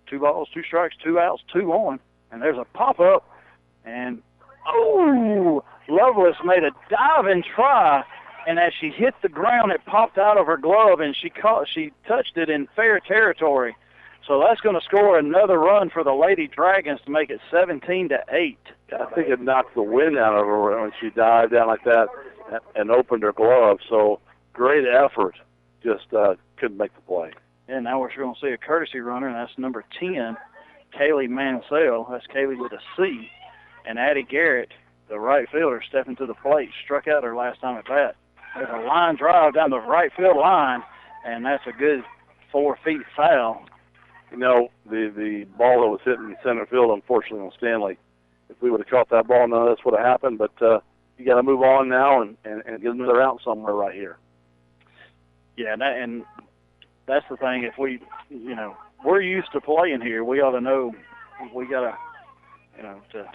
Two balls, 2 strikes, 2 outs, 2 on. And there's a pop-up, and, Lovelace made a diving try, and as she hit the ground, it popped out of her glove, and she touched it in fair territory. So that's going to score another run for the Lady Dragons to make it 17-8. I think it knocked the wind out of her when she dived down like that and opened her glove. So great effort, just couldn't make the play. And now we're going to see a courtesy runner, and that's number 10, Kaylee Mansell. That's Kaylee with a C. And Addie Garrett, the right fielder, stepping to the plate, struck out her last time at bat. There's a line drive down the right field line, and that's a good 4 feet foul. You know, the ball that was hitting in center field, unfortunately, on Stanley, if we would have caught that ball, none of this would have happened. But you got to move on now and get another out somewhere right here. Yeah, and that's the thing. If we, we're used to playing here, we ought to know we got to,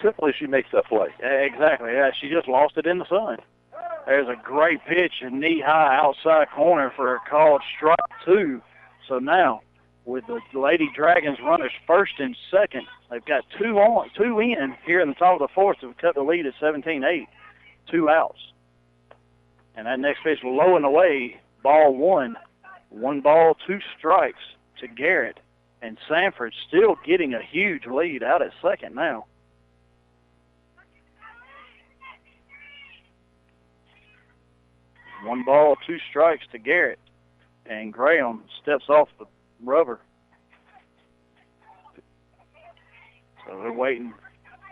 Typically, she makes that play. Exactly. Yeah, she just lost it in the sun. There's a great pitch, a knee-high outside corner for a called strike 2. So now, with the Lady Dragons runners first and second, they've got 2 in here in the top of the fourth to cut the lead at 17-8. 2 outs. And that next pitch low and away, ball 1. 1 ball, 2 strikes to Garrett. And Sanford still getting a huge lead out at second now. One ball, 2 strikes to Garrett. And Graham steps off the rubber. So they're waiting.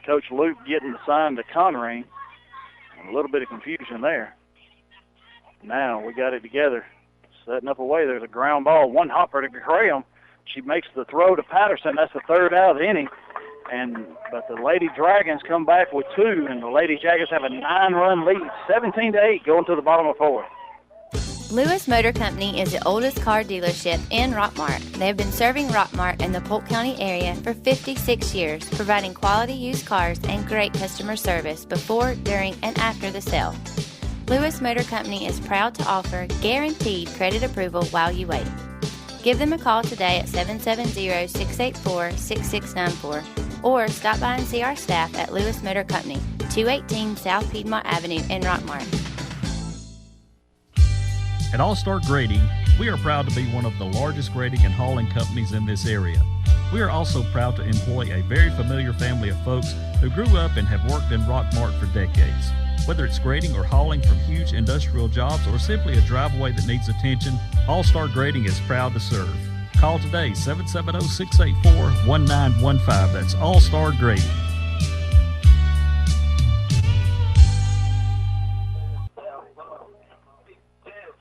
Coach Luke getting the sign to Conring. A little bit of confusion there. Now we got it together. Setting up away. There's a ground ball. 1 hopper to Graham. She makes the throw to Patterson. That's the 3rd out of the inning. But the Lady Dragons come back with 2, and the Lady Jaggers have a 9-run lead, 17-8, going to the bottom of 4th. Lewis Motor Company is the oldest car dealership in Rockmart. They have been serving Rockmart and the Polk County area for 56 years, providing quality used cars and great customer service before, during, and after the sale. Lewis Motor Company is proud to offer guaranteed credit approval while you wait. Give them a call today at 770-684-6694 or stop by and see our staff at Lewis Motor Company, 218 South Piedmont Avenue in Rockmart. At All Star Grading, we are proud to be one of the largest grading and hauling companies in this area. We are also proud to employ a very familiar family of folks who grew up and have worked in Rockmart for decades. Whether it's grading or hauling from huge industrial jobs or simply a driveway that needs attention, All Star Grading is proud to serve. Call today, 770-684-1915. That's All Star Grading.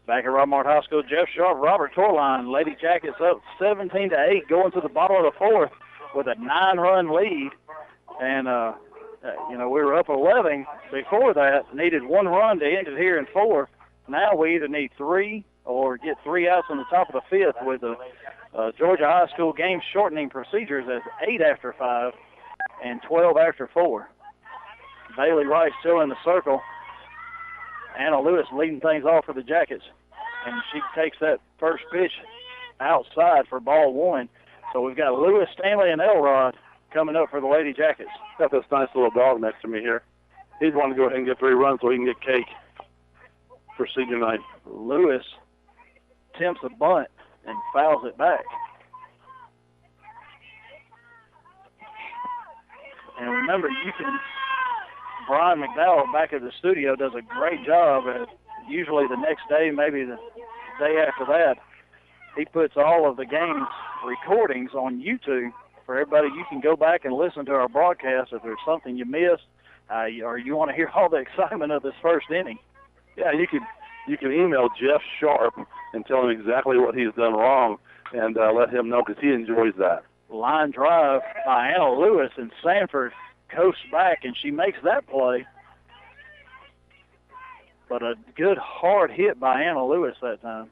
Back at Rockmart High School, Jeff Sharp, Robert Torline. Lady Jackets up 17-8 going to the bottom of the fourth with a 9-run lead. And, we were up 11 before that. Needed 1 run to end it here in 4th. Now we either need 3 or get 3 outs on the top of the 5th with the Georgia High School game shortening procedures as 8 after 5 and 12 after 4. Bailey Rice still in the circle. Anna Lewis leading things off for the Jackets. And she takes that first pitch outside for ball 1. So we've got Lewis, Stanley, and Elrod coming up for the Lady Jackets. Got this nice little dog next to me here. He's wanting to go ahead and get 3 runs so he can get cake for senior night. Lewis attempts a bunt and fouls it back. And remember, Brian McDowell back at the studio does a great job. Usually the next day, maybe the day after that, he puts all of the game's recordings on YouTube for everybody. You can go back and listen to our broadcast if there's something you missed or you want to hear all the excitement of this first inning. Yeah, you can email Jeff Sharp and tell him exactly what he's done wrong and let him know because he enjoys that. Line drive by Anna Lewis, and Sanford coasts back, and she makes that play. But a good hard hit by Anna Lewis that time.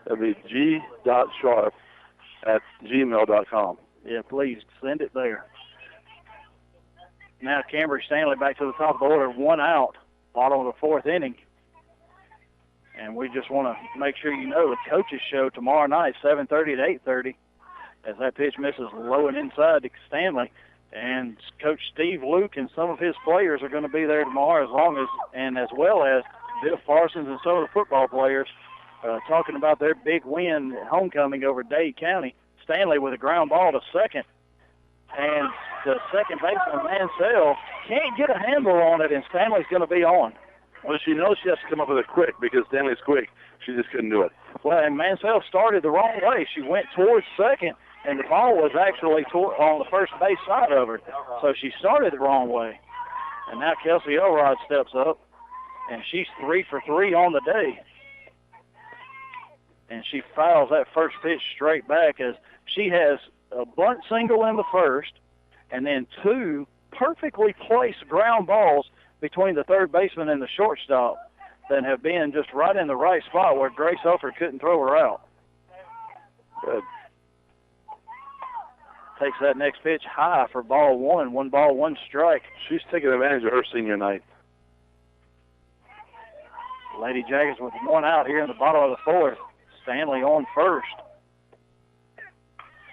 That'd be g.sharp@gmail.com. Yeah, please send it there. Now Cambridge Stanley back to the top of the order, 1 out, bottom of the 4th inning. And we just want to make sure you know the coaches show tomorrow night, 7:30 to 8:30, as that pitch misses low and inside to Stanley. And Coach Steve Luke and some of his players are going to be there tomorrow, as well as Bill Parsons and some of the football players talking about their big win at homecoming over Dade County. Stanley with a ground ball to second. And the second baseman, Mansell, can't get a handle on it, and Stanley's going to be on. Well, she knows she has to come up with it quick because Stanley's quick. She just couldn't do it. Well, and Mansell started the wrong way. She went towards second, and the ball was actually on the first base side of her. So she started the wrong way. And now Kelsey Elrod steps up, and she's 3 for 3 on the day. And she fouls that first pitch straight back as she has a bunt single in the first and then 2 perfectly placed ground balls between the third baseman and the shortstop that have been just right in the right spot where Grace Hofer couldn't throw her out. Good. Takes that next pitch high for ball 1. 1 ball, 1 strike. She's taking advantage of her senior night. Lady Jackets with 1 out here in the bottom of the 4th. Stanley on first.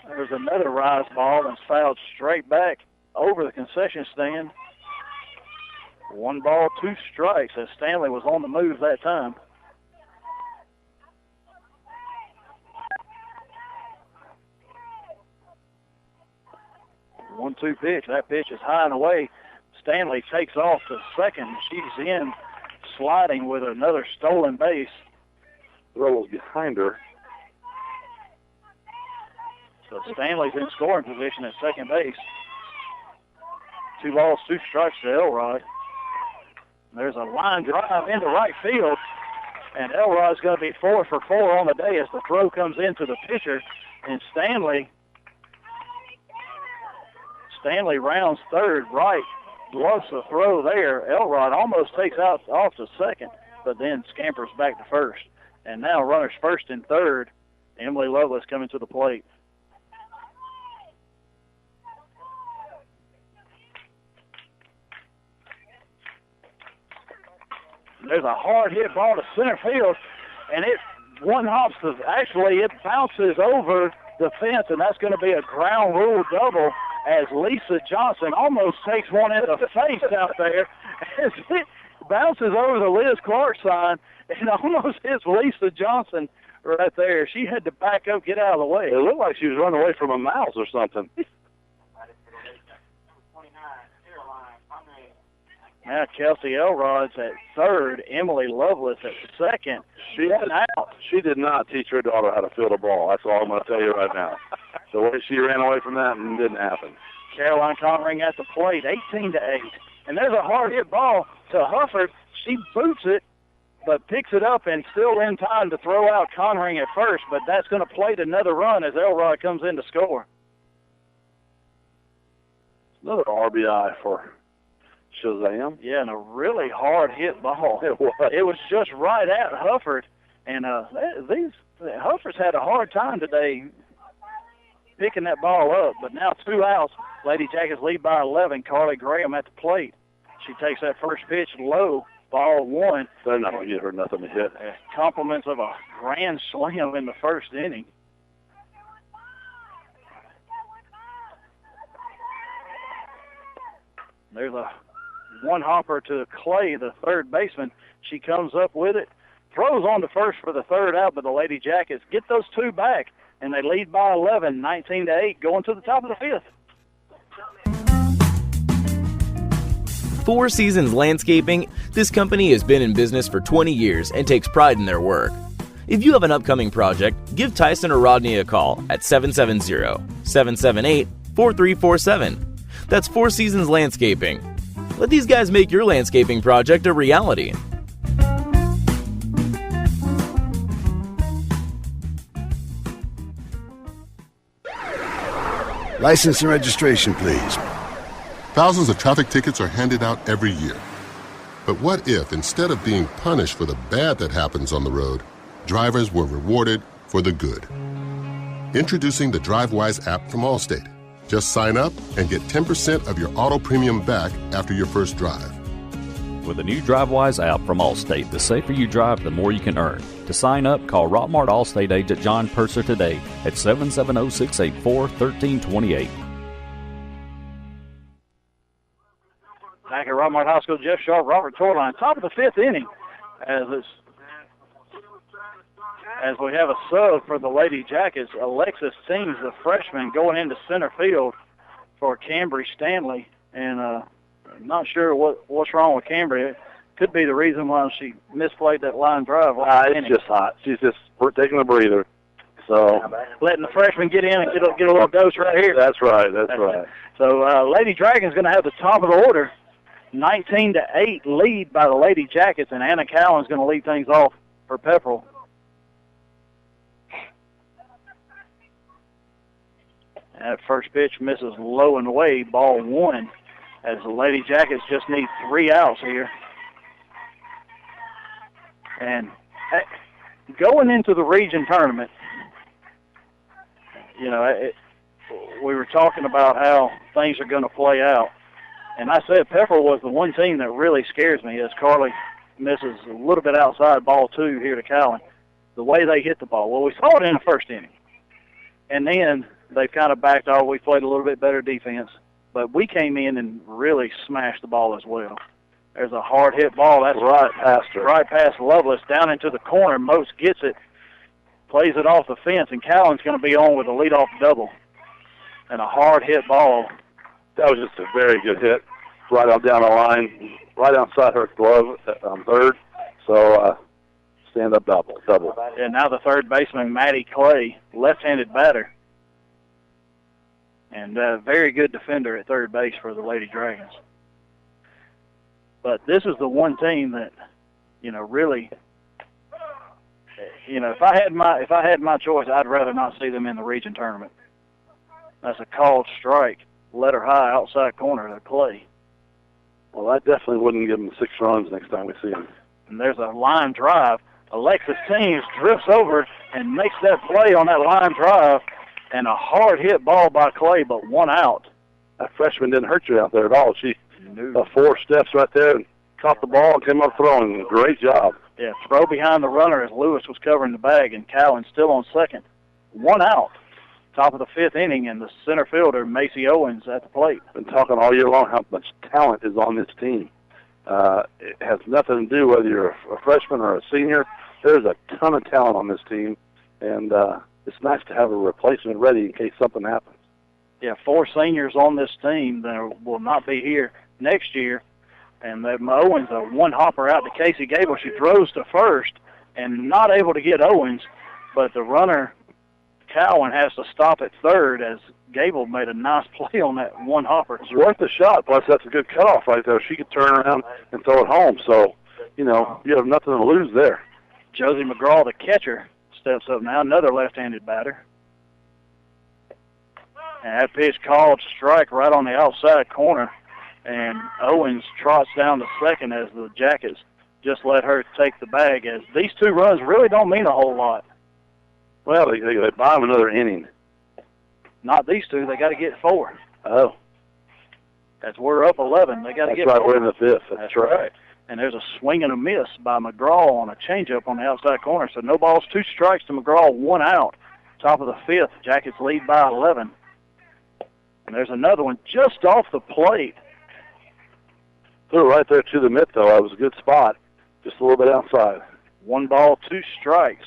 There's another rise ball that's fouled straight back over the concession stand. 1 ball, 2 strikes as Stanley was on the move that time. One-two pitch. That pitch is high and away. Stanley takes off to second. She's in sliding with another stolen base. Throw was behind her. So Stanley's in scoring position at second base. 2 balls, 2 strikes to Elrod. There's a line drive into right field, and Elrod's going to be 4 for 4 on the day as the throw comes into the pitcher, and Stanley rounds third right, bluffs the throw there. Elrod almost takes out off to second, but then scampers back to first. And now runners first and third. Emily Lovelace coming to the plate. There's a hard hit ball to center field, and it bounces over the fence, and that's going to be a ground rule double as Lisa Johnson almost takes one in the face out there as it bounces over the Liz Clark sign and almost hits Lisa Johnson right there. She had to back up, get out of the way. It looked like she was running away from a mouse or something. Now Kelsey Elrod's at third, Emily Lovelace at second. She did not teach her daughter how to field a ball. That's all I'm going to tell you right now. The way she ran away from that didn't happen. Caroline Conring at the plate, 18-8. And there's a hard hit ball to Hufford. She boots it, but picks it up and still in time to throw out Conring at first, but that's going to plate another run as Elrod comes in to score. Another RBI for Shazam. Yeah, and a really hard hit ball. It was just right at Hufford, and these Hufford's had a hard time today picking that ball up, but now 2 outs. Lady Jackets lead by 11. Carly Graham at the plate. She takes that first pitch low, ball 1. They're not going to get her nothing to hit. Compliments of a grand slam in the first inning. There's a one hopper to Clay, the third baseman. She comes up with it, throws on to first for the third out, but the Lady Jackets get those 2 back, and they lead by 11, 19-8, going to the top of the 5th. Four Seasons Landscaping, this company has been in business for 20 years and takes pride in their work. If you have an upcoming project, give Tyson or Rodney a call at 770-778-4347. That's Four Seasons Landscaping. Let these guys make your landscaping project a reality. License and registration, please. Thousands of traffic tickets are handed out every year. But what if, instead of being punished for the bad that happens on the road, drivers were rewarded for the good? Introducing the DriveWise app from Allstate. Just sign up and get 10% of your auto premium back after your first drive. With the new DriveWise app from Allstate, the safer you drive, the more you can earn. To sign up, call Rockmart Allstate agent John Purser today at 770-684-1328. Back at Rockmart High School, Jeff Sharp, Robert Torline, top of the 5th inning, as we have a sub for the Lady Jackets. Alexis Seams, the freshman, going into center field for Cambry Stanley, and not sure what's wrong with Cambry. It could be the reason why she misplayed that line drive. It's just hot. She's just taking a breather. So letting the freshman get in and get a little dose right here. That's right. That's right. So Lady Dragon's going to have the top of the order. 19-8 lead by the Lady Jackets, and Anna Cowan's going to lead things off for Pepperell. That first pitch misses low and away, ball 1, as the Lady Jackets just need 3 outs here. And going into the region tournament, we were talking about how things are going to play out. And I said Pepperell was the one team that really scares me, as Carly misses a little bit outside ball 2 here to Cowan. The way they hit the ball. Well, we saw it in the first inning. And then they've kind of backed off. We played a little bit better defense. But we came in and really smashed the ball as well. There's a hard hit ball. That's right past her. Right past Lovelace, down into the corner. Most gets it, plays it off the fence, and Cowan's going to be on with a leadoff double. And a hard hit ball. That was just a very good hit, right on down the line, right outside her glove, third. So stand-up double. And now the third baseman, Maddie Clay, left-handed batter. And a very good defender at third base for the Lady Dragons. But this is the one team that, really, if I had my choice, I'd rather not see them in the region tournament. That's a called strike. Let her high outside corner to Clay. Well, I definitely wouldn't give them 6 runs next time we see them. And there's a line drive. Alexis Teams drifts over and makes that play on that line drive, and a hard hit ball by Clay, but 1 out. That freshman didn't hurt you out there at all. She 4 steps right there and caught the ball and came up throwing. Great job. Yeah, throw behind the runner as Lewis was covering the bag, and Cowan still on second. 1 out. Top of the 5th inning, and the center fielder, Macy Owens, at the plate. Been talking all year long how much talent is on this team. It has nothing to do whether you're a freshman or a senior. There's a ton of talent on this team, and it's nice to have a replacement ready in case something happens. Yeah, 4 seniors on this team that will not be here next year. And Owens, a one hopper out to Casey Gable. She throws to first and not able to get Owens, but the runner, Cowan, has to stop at third as Gable made a nice play on that one hopper. It's worth the shot, plus that's a good cutoff right there. She could turn around and throw it home. So you have nothing to lose there. Josie McGraw, the catcher, steps up now, another left-handed batter. And that pitch called strike right on the outside corner. And Owens trots down to second as the Jackets just let her take the bag, as these 2 runs really don't mean a whole lot. Well, they buy them another inning. Not these 2. They got to get 4. Oh. As we're up 11, they got to get 4. That's right, we're in the 5th. That's right. And there's a swing and a miss by McGraw on a changeup on the outside corner. So no balls, 2 strikes to McGraw, 1 out. Top of the 5th, Jackets lead by 11. And there's another one just off the plate. Threw it right there to the mitt, though. That was a good spot. Just a little bit outside. 1 ball, 2 strikes.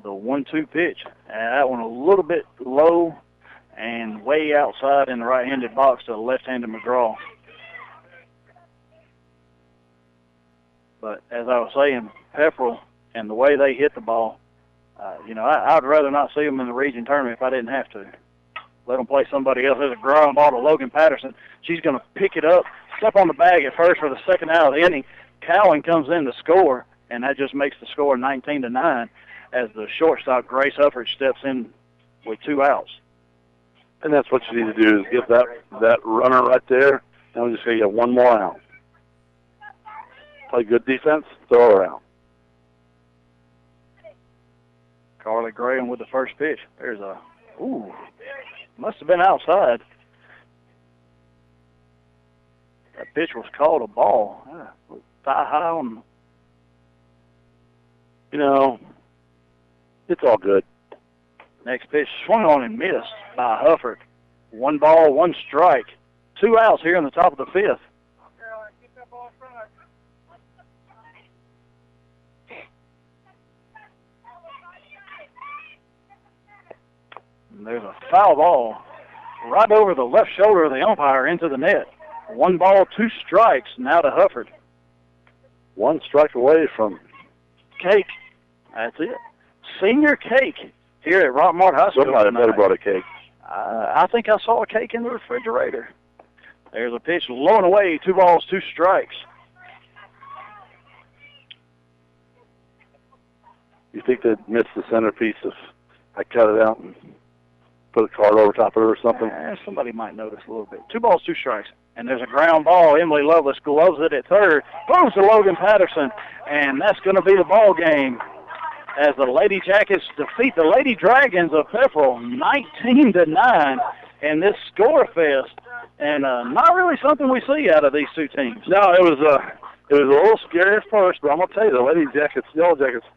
The 1-2 pitch. And that one a little bit low and way outside in the right-handed box to the left-handed McGraw. But as I was saying, Pepperell and the way they hit the ball, I'd rather not see them in the region tournament if I didn't have to. Let them play somebody else. There's a ground ball to Logan Patterson. She's going to pick it up, step on the bag at first for the second out of the inning. Cowan comes in to score, and that just makes the score 19-9 as the shortstop, Grace Hufford, steps in with 2 outs. And that's what you need to do, is give that runner right there, and we're just going to get 1 more out. Play good defense, throw her out. Carly Graham with the first pitch. There's must have been outside. That pitch was called a ball. Thigh high on. It's all good. Next pitch swung on and missed by Hufford. 1 ball, 1 strike. 2 outs here in the top of the 5th. And there's a foul ball right over the left shoulder of the umpire into the net. 1 ball, 2 strikes now to Hufford. 1 strike away from Cake. That's it. Senior Cake here at Rockmart High School. Somebody better brought a cake. I think I saw a cake in the refrigerator. There's a pitch low and away, 2 balls, 2 strikes. You think they'd miss the centerpiece if I cut it out and put a card over top of it or something? Somebody might notice a little bit. 2 balls, 2 strikes. And there's a ground ball. Emily Lovelace gloves it at third. Throws to Logan Patterson. And that's going to be the ball game as the Lady Jackets defeat the Lady Dragons of Pepperell 19-9 in this score fest. And not really something we see out of these 2 teams. No, it was a little scary at first, but I'm going to tell you, the Lady Jackets, the Yellow Jackets,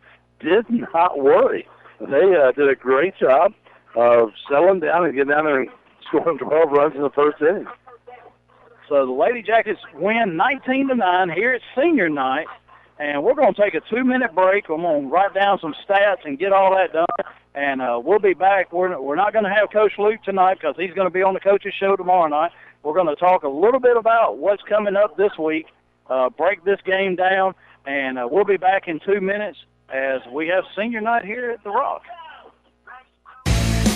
did not worry. They did a great job of settling down and getting down there and scoring 12 runs in the first inning. So the Lady Jackets win 19-9 here at senior night, and we're going to take a 2-minute break. I'm going to write down some stats and get all that done, and we'll be back. We're not going to have Coach Luke tonight because he's going to be on the coach's show tomorrow night. We're going to talk a little bit about what's coming up this week, break this game down, and we'll be back in 2 minutes as we have senior night here at The Rock.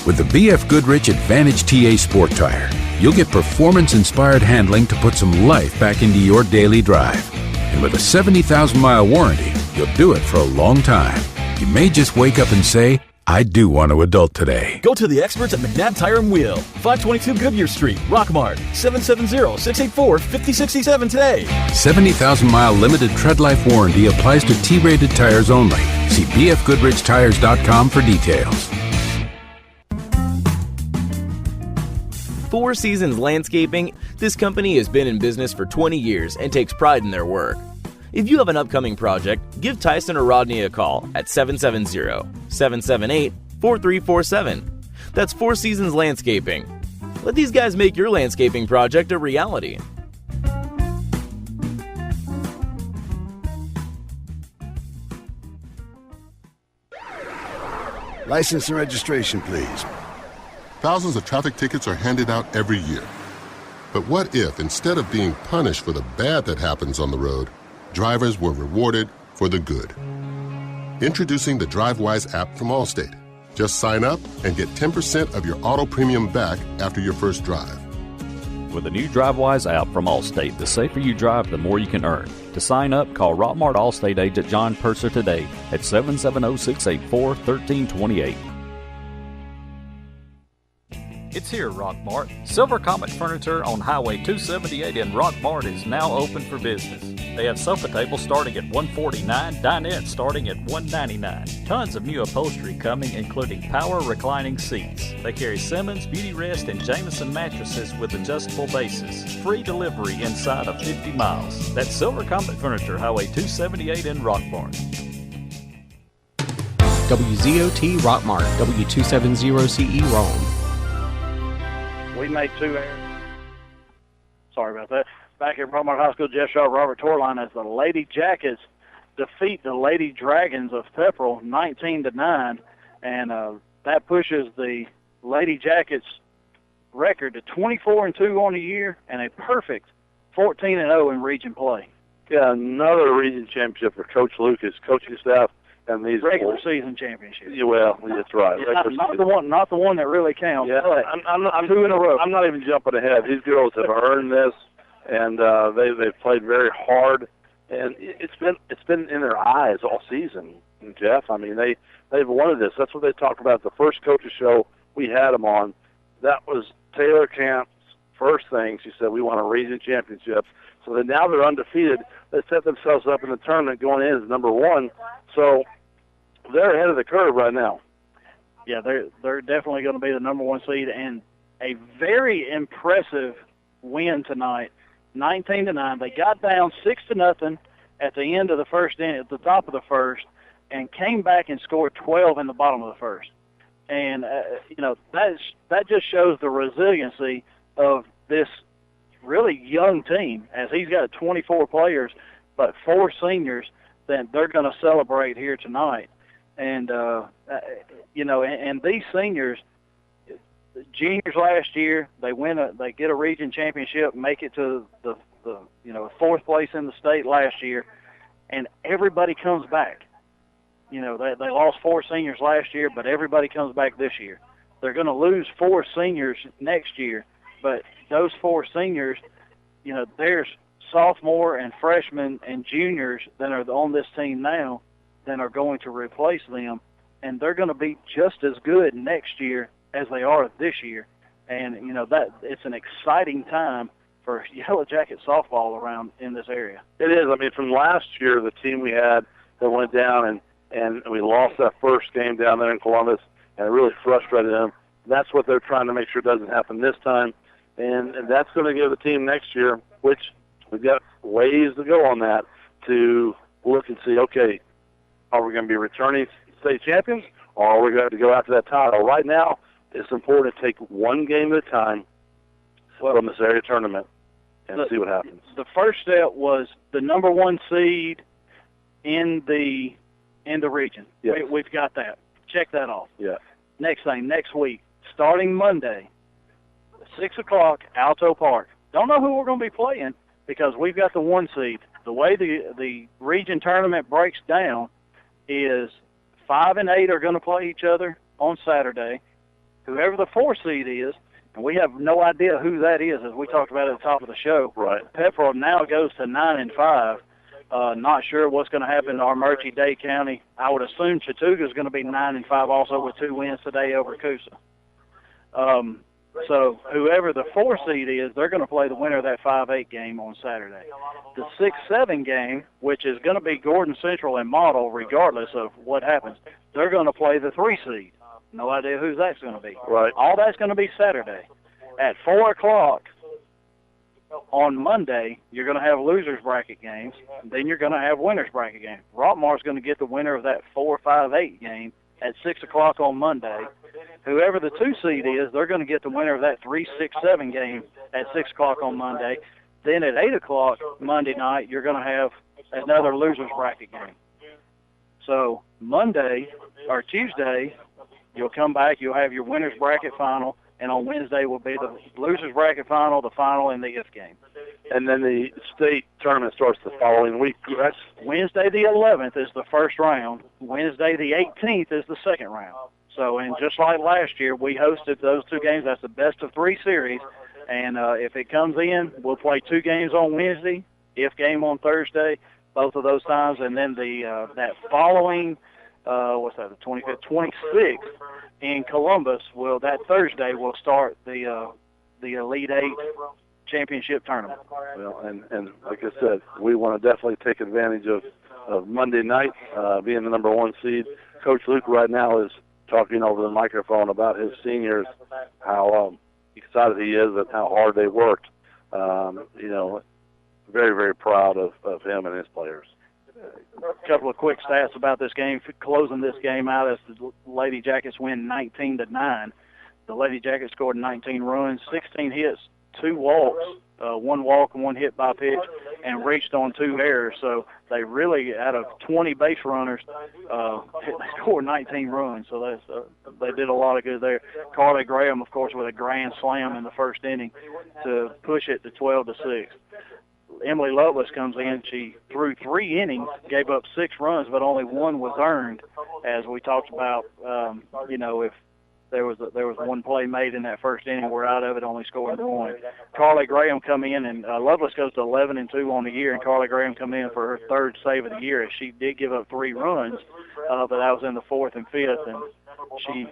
With the BF Goodrich Advantage TA Sport Tire, you'll get performance-inspired handling to put some life back into your daily drive. And with a 70,000-mile warranty, you'll do it for a long time. You may just wake up and say, I do want to adult today. Go to the experts at McNabb Tire and Wheel, 522 Goodyear Street, Rockmart, 770-684-5067 today. 70,000-mile limited tread life warranty applies to T-rated tires only. See bfgoodrichtires.com for details. Four Seasons Landscaping, this company has been in business for 20 years and takes pride in their work. If you have an upcoming project, give Tyson or Rodney a call at 770-778-4347. That's Four Seasons Landscaping. Let these guys make your landscaping project a reality. License and registration, please. Thousands of traffic tickets are handed out every year. But what if, instead of being punished for the bad that happens on the road, drivers were rewarded for the good? Introducing the DriveWise app from Allstate. Just sign up and get 10% of your auto premium back after your first drive. With the new DriveWise app from Allstate, the safer you drive, the more you can earn. To sign up, call Rockmart Allstate agent John Purser today at 770-684-1328. It's here, Rockmart. Silver Comet Furniture on Highway 278 in Rockmart is now open for business. They have sofa tables starting at $149, dinette starting at $199. Tons of new upholstery coming, including power reclining seats. They carry Simmons, Beauty Rest, and Jameson mattresses with adjustable bases. Free delivery inside of 50 miles. That's Silver Comet Furniture, Highway 278 in Rockmart. WZOT Rockmart, W270CE Rome. We made 2 errors. Sorry about that. Back at Rockmart High School, Jeff Shaw, Robert Torline, as the Lady Jackets defeat the Lady Dragons of Pepperell 19-9, and that pushes the Lady Jackets record to 24-2 on the year and a perfect 14-0 in region play. Yeah, another region championship for Coach Lucas, coaching staff, and these regular season championships. Yeah, well, that's right. Yeah, not the one that really counts. Yeah, I'm 2 in a row. I'm not even jumping ahead. These girls have earned this, and they've played very hard, and it's been in their eyes all season. And Jeff, I mean, they've wanted this. That's what they talked about at the first coaches show we had them on. That was Taylor Camp's first thing. She said, we want a region championship. So now they're undefeated. They set themselves up in the tournament going in as number 1. So they're ahead of the curve right now. Yeah, they're definitely going to be the number 1 seed, and a very impressive win tonight, 19-9. They got down 6-0 at the end of the first inning, at the top of the first, and came back and scored 12 in the bottom of the first. And that just shows the resiliency of this really young team, as he's got 24 players, but 4 seniors that they're going to celebrate here tonight. And and these seniors, juniors last year, they get a region championship, make it to the 4th place in the state last year, and everybody comes back. They lost 4 seniors last year, but everybody comes back this year. They're going to lose 4 seniors next year, but those 4 seniors, there's sophomore and freshmen and juniors that are on this team now that are going to replace them, and they're going to be just as good next year as they are this year. And that it's an exciting time for Yellow Jacket softball around in this area. It is. I mean, from last year, the team we had that went down and we lost that first game down there in Columbus, and it really frustrated them. That's what they're trying to make sure doesn't happen this time, and that's going to give the team next year, which we've got ways to go on that, to look and see, okay, are we going to be returning state champions, or are we going to go after that title? Right now, it's important to take one game at a time from this area tournament and see what happens. The first step was the number 1 seed in the region. Yes. We've got that. Check that off. Yeah. Next thing, next week, starting Monday, 6 o'clock, Alto Park. Don't know who we're going to be playing because we've got the 1 seed. The way the region tournament breaks down is 5 and 8 are going to play each other on Saturday. Whoever the 4 seed is, and we have no idea who that is, as we talked about at the top of the show. Right. Pepperell now goes to 9 and 5. Not sure what's going to happen to our Armuchee-Day County. I would assume Chattooga is going to be 9 and 5 also with 2 wins today over Coosa. So whoever the 4 seed is, they're going to play the winner of that 5-8 game on Saturday. The 6-7 game, which is going to be Gordon Central and Model, regardless of what happens, they're going to play the 3 seed. No idea who that's going to be. Right. All that's going to be Saturday. At 4 o'clock on Monday, you're going to have losers bracket games. Then you're going to have winners bracket games. Rockmart's going to get the winner of that 4-5-8 game at 6 o'clock on Monday. Whoever the 2 seed is, they're going to get the winner of that 3-6-7 game at 6 o'clock on Monday. Then at 8 o'clock Monday night, you're going to have another losers bracket game. So Monday or Tuesday, you'll come back, you'll have your winners bracket final, and on Wednesday will be the losers bracket final, the final, and the if game. And then the state tournament starts the following week. That's Wednesday the 11th is the first round. Wednesday the 18th is the second round. So, and just like last year, we hosted those 2 games. That's the best of 3 series. And if it comes in, we'll play 2 games on Wednesday, if game on Thursday, both of those times. And then that following, the 25th, 26th in Columbus, that Thursday will start the Elite Eight championship tournament. Well, and like I said, we want to definitely take advantage of Monday night, being the number 1 seed. Coach Luke right now is talking over the microphone about his seniors, how excited he is at how hard they worked. Very, very proud of him and his players. A couple of quick stats about this game. Closing this game out as the Lady Jackets win 19-9. The Lady Jackets scored 19 runs, 16 hits, 2 walks, 1 walk and 1 hit by pitch, and reached on 2 errors. So they really, out of 20 base runners, they scored 19 runs. So they did a lot of good there. Carly Graham, of course, with a grand slam in the first inning to push it to 12-6. Emily Lovelace comes in. She threw 3 innings, gave up 6 runs, but only 1 was earned. As we talked about, if there was 1 play made in that first inning, we're out of it, only scoring 1. Carly Graham come in, and Lovelace goes to 11-2 on the year, and Carly Graham come in for her 3rd save of the year. As she did give up 3 runs, but that was in the 4th and 5th, and she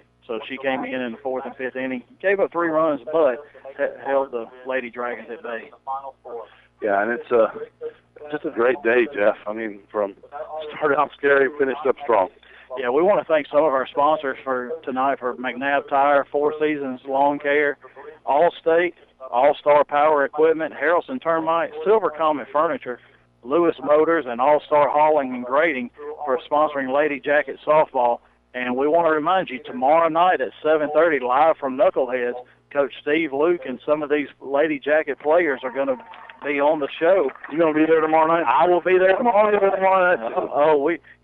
came in the 4th and 5th inning, gave up 3 runs, but held the Lady Dragons at bay. Yeah, and it's just a great day, Jeff. I mean, from started off scary, finished up strong. Yeah, we want to thank some of our sponsors for tonight, for McNabb Tire, 4 Seasons Lawn Care, Allstate, All-Star Power Equipment, Harrelson Termite, Silver Comet Furniture, Lewis Motors, and All-Star Hauling and Grading for sponsoring Lady Jacket Softball. And we want to remind you, tomorrow night at 7:30, live from Knuckleheads, Coach Steve Luke and some of these Lady Jacket players are going to be on the show. You going to be there tomorrow night? I will be there tomorrow night.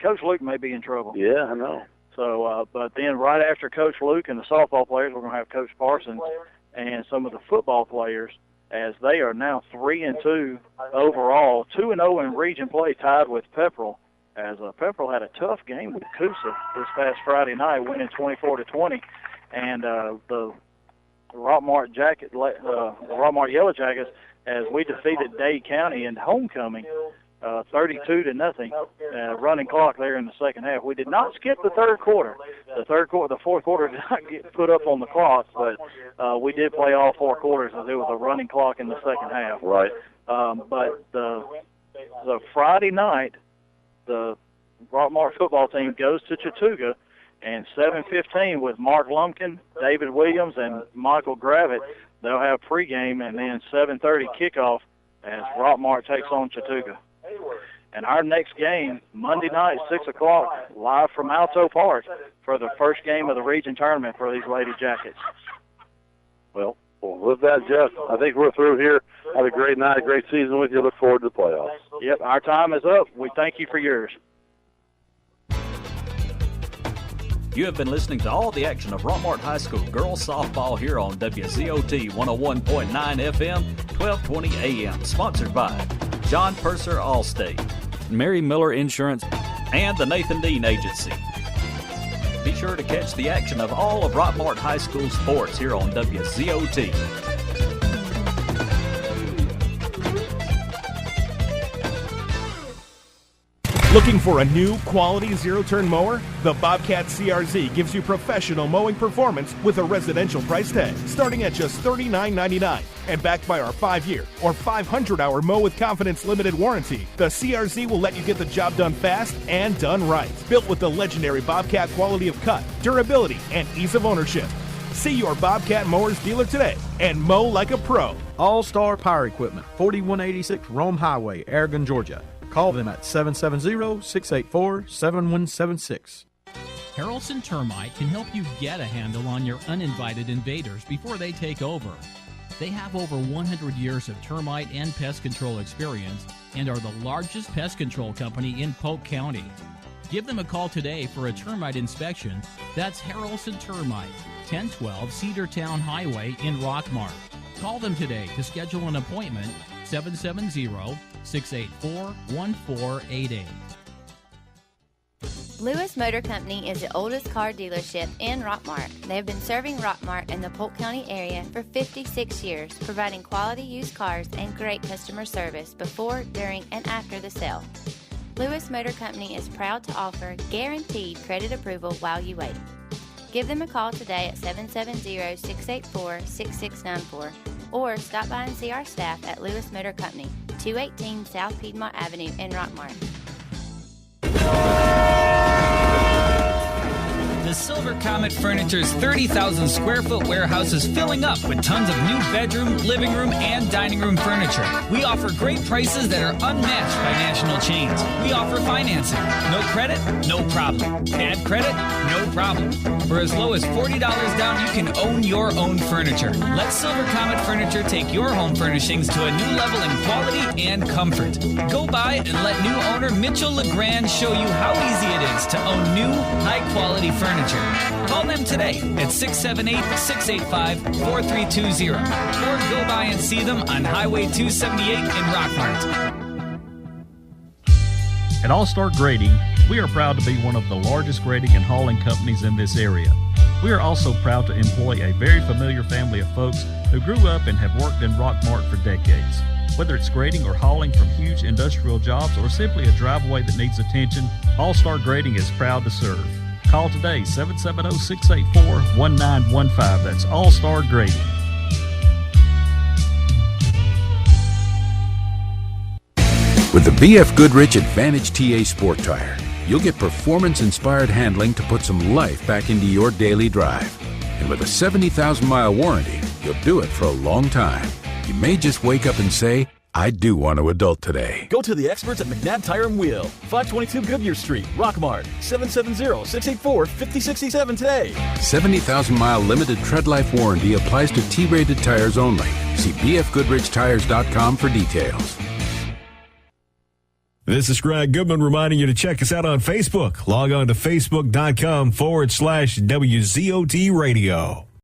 Coach Luke may be in trouble. Yeah, I know. So, but then right after Coach Luke and the softball players, we're going to have Coach Parsons and some of the football players, as they are now 3-2 overall, 2-0 in region play, tied with Pepperell. As Pepperell had a tough game with Coosa this past Friday night, winning 24-20, and the Rockmart Yellow Jackets, as we defeated Dade County in homecoming, 32-0. Running clock there in the second half. We did not skip the third quarter. The fourth quarter did not get put up on the clock, but we did play all 4 quarters as there was a running clock in the second half. Right. But the Friday night, the Rockmart football team goes to Chattooga, and 7:15 with Mark Lumpkin, David Williams, and Michael Gravitt, they'll have pregame, and then 7:30 kickoff as Rockmart takes on Chattooga. And our next game, Monday night, 6 o'clock, live from Alto Park for the first game of the region tournament for these Lady Jackets. Well, with that, Jeff, I think we're through here. Have a great night, a great season with you. Look forward to the playoffs. Yep, our time is up. We thank you for yours. You have been listening to all the action of Rockmart High School girls softball here on WZOT 101.9 FM, 1220 AM. Sponsored by John Purser Allstate, Mary Miller Insurance, and the Nathan Dean Agency. Be sure to catch the action of all of Rockmart High School sports here on WZOT. Looking for a new quality zero-turn mower? The Bobcat CRZ gives you professional mowing performance with a residential price tag, starting at just $39.99. And backed by our 5-year or 500-hour Mow with Confidence limited warranty, the CRZ will let you get the job done fast and done right. Built with the legendary Bobcat quality of cut, durability, and ease of ownership. See your Bobcat Mowers dealer today and mow like a pro. All-Star Power Equipment, 4186 Rome Highway, Aragon, Georgia. Call them at 770-684-7176. Harrelson Termite can help you get a handle on your uninvited invaders before they take over. They have over 100 years of termite and pest control experience and are the largest pest control company in Polk County. Give them a call today for a termite inspection. That's Harrelson Termite, 1012 Cedartown Highway in Rockmart. Call them today to schedule an appointment, 770-684-1488. Lewis Motor Company is the oldest car dealership in Rockmart. They have been serving Rockmart and the Polk County area for 56 years, providing quality used cars and great customer service before, during, and after the sale. Lewis Motor Company is proud to offer guaranteed credit approval while you wait. Give them a call today at 770-684-6694 or stop by and see our staff at Lewis Motor Company, 218 South Piedmont Avenue in Rockmart. The Silver Comet Furniture's 30,000 square foot warehouse is filling up with tons of new bedroom, living room, and dining room furniture. We offer great prices that are unmatched by national chains. We offer financing. No credit? No problem. Bad credit? No problem. For as low as $40 down, you can own your own furniture. Let Silver Comet Furniture take your home furnishings to a new level in quality and comfort. Go by and let new owner Mitchell LeGrand show you how easy it is to own new, high-quality furniture. Call them today at 678-685-4320 or go by and see them on Highway 278 in Rockmart. At All-Star Grading, we are proud to be one of the largest grading and hauling companies in this area. We are also proud to employ a very familiar family of folks who grew up and have worked in Rockmart for decades. Whether it's grading or hauling from huge industrial jobs or simply a driveway that needs attention, All-Star Grading is proud to serve. Call today, 770-684-1915. That's All-Star Grading. With the BF Goodrich Advantage TA Sport Tire, you'll get performance-inspired handling to put some life back into your daily drive. And with a 70,000-mile warranty, you'll do it for a long time. You may just wake up and say, I do want to adult today. Go to the experts at McNabb Tire and Wheel, 522 Goodyear Street, Rockmart, 770-684-5067 today. 70,000-mile limited tread life warranty applies to T-rated tires only. See bfgoodrichtires.com for details. This is Greg Goodman reminding you to check us out on Facebook. Log on to facebook.com/WZOT Radio.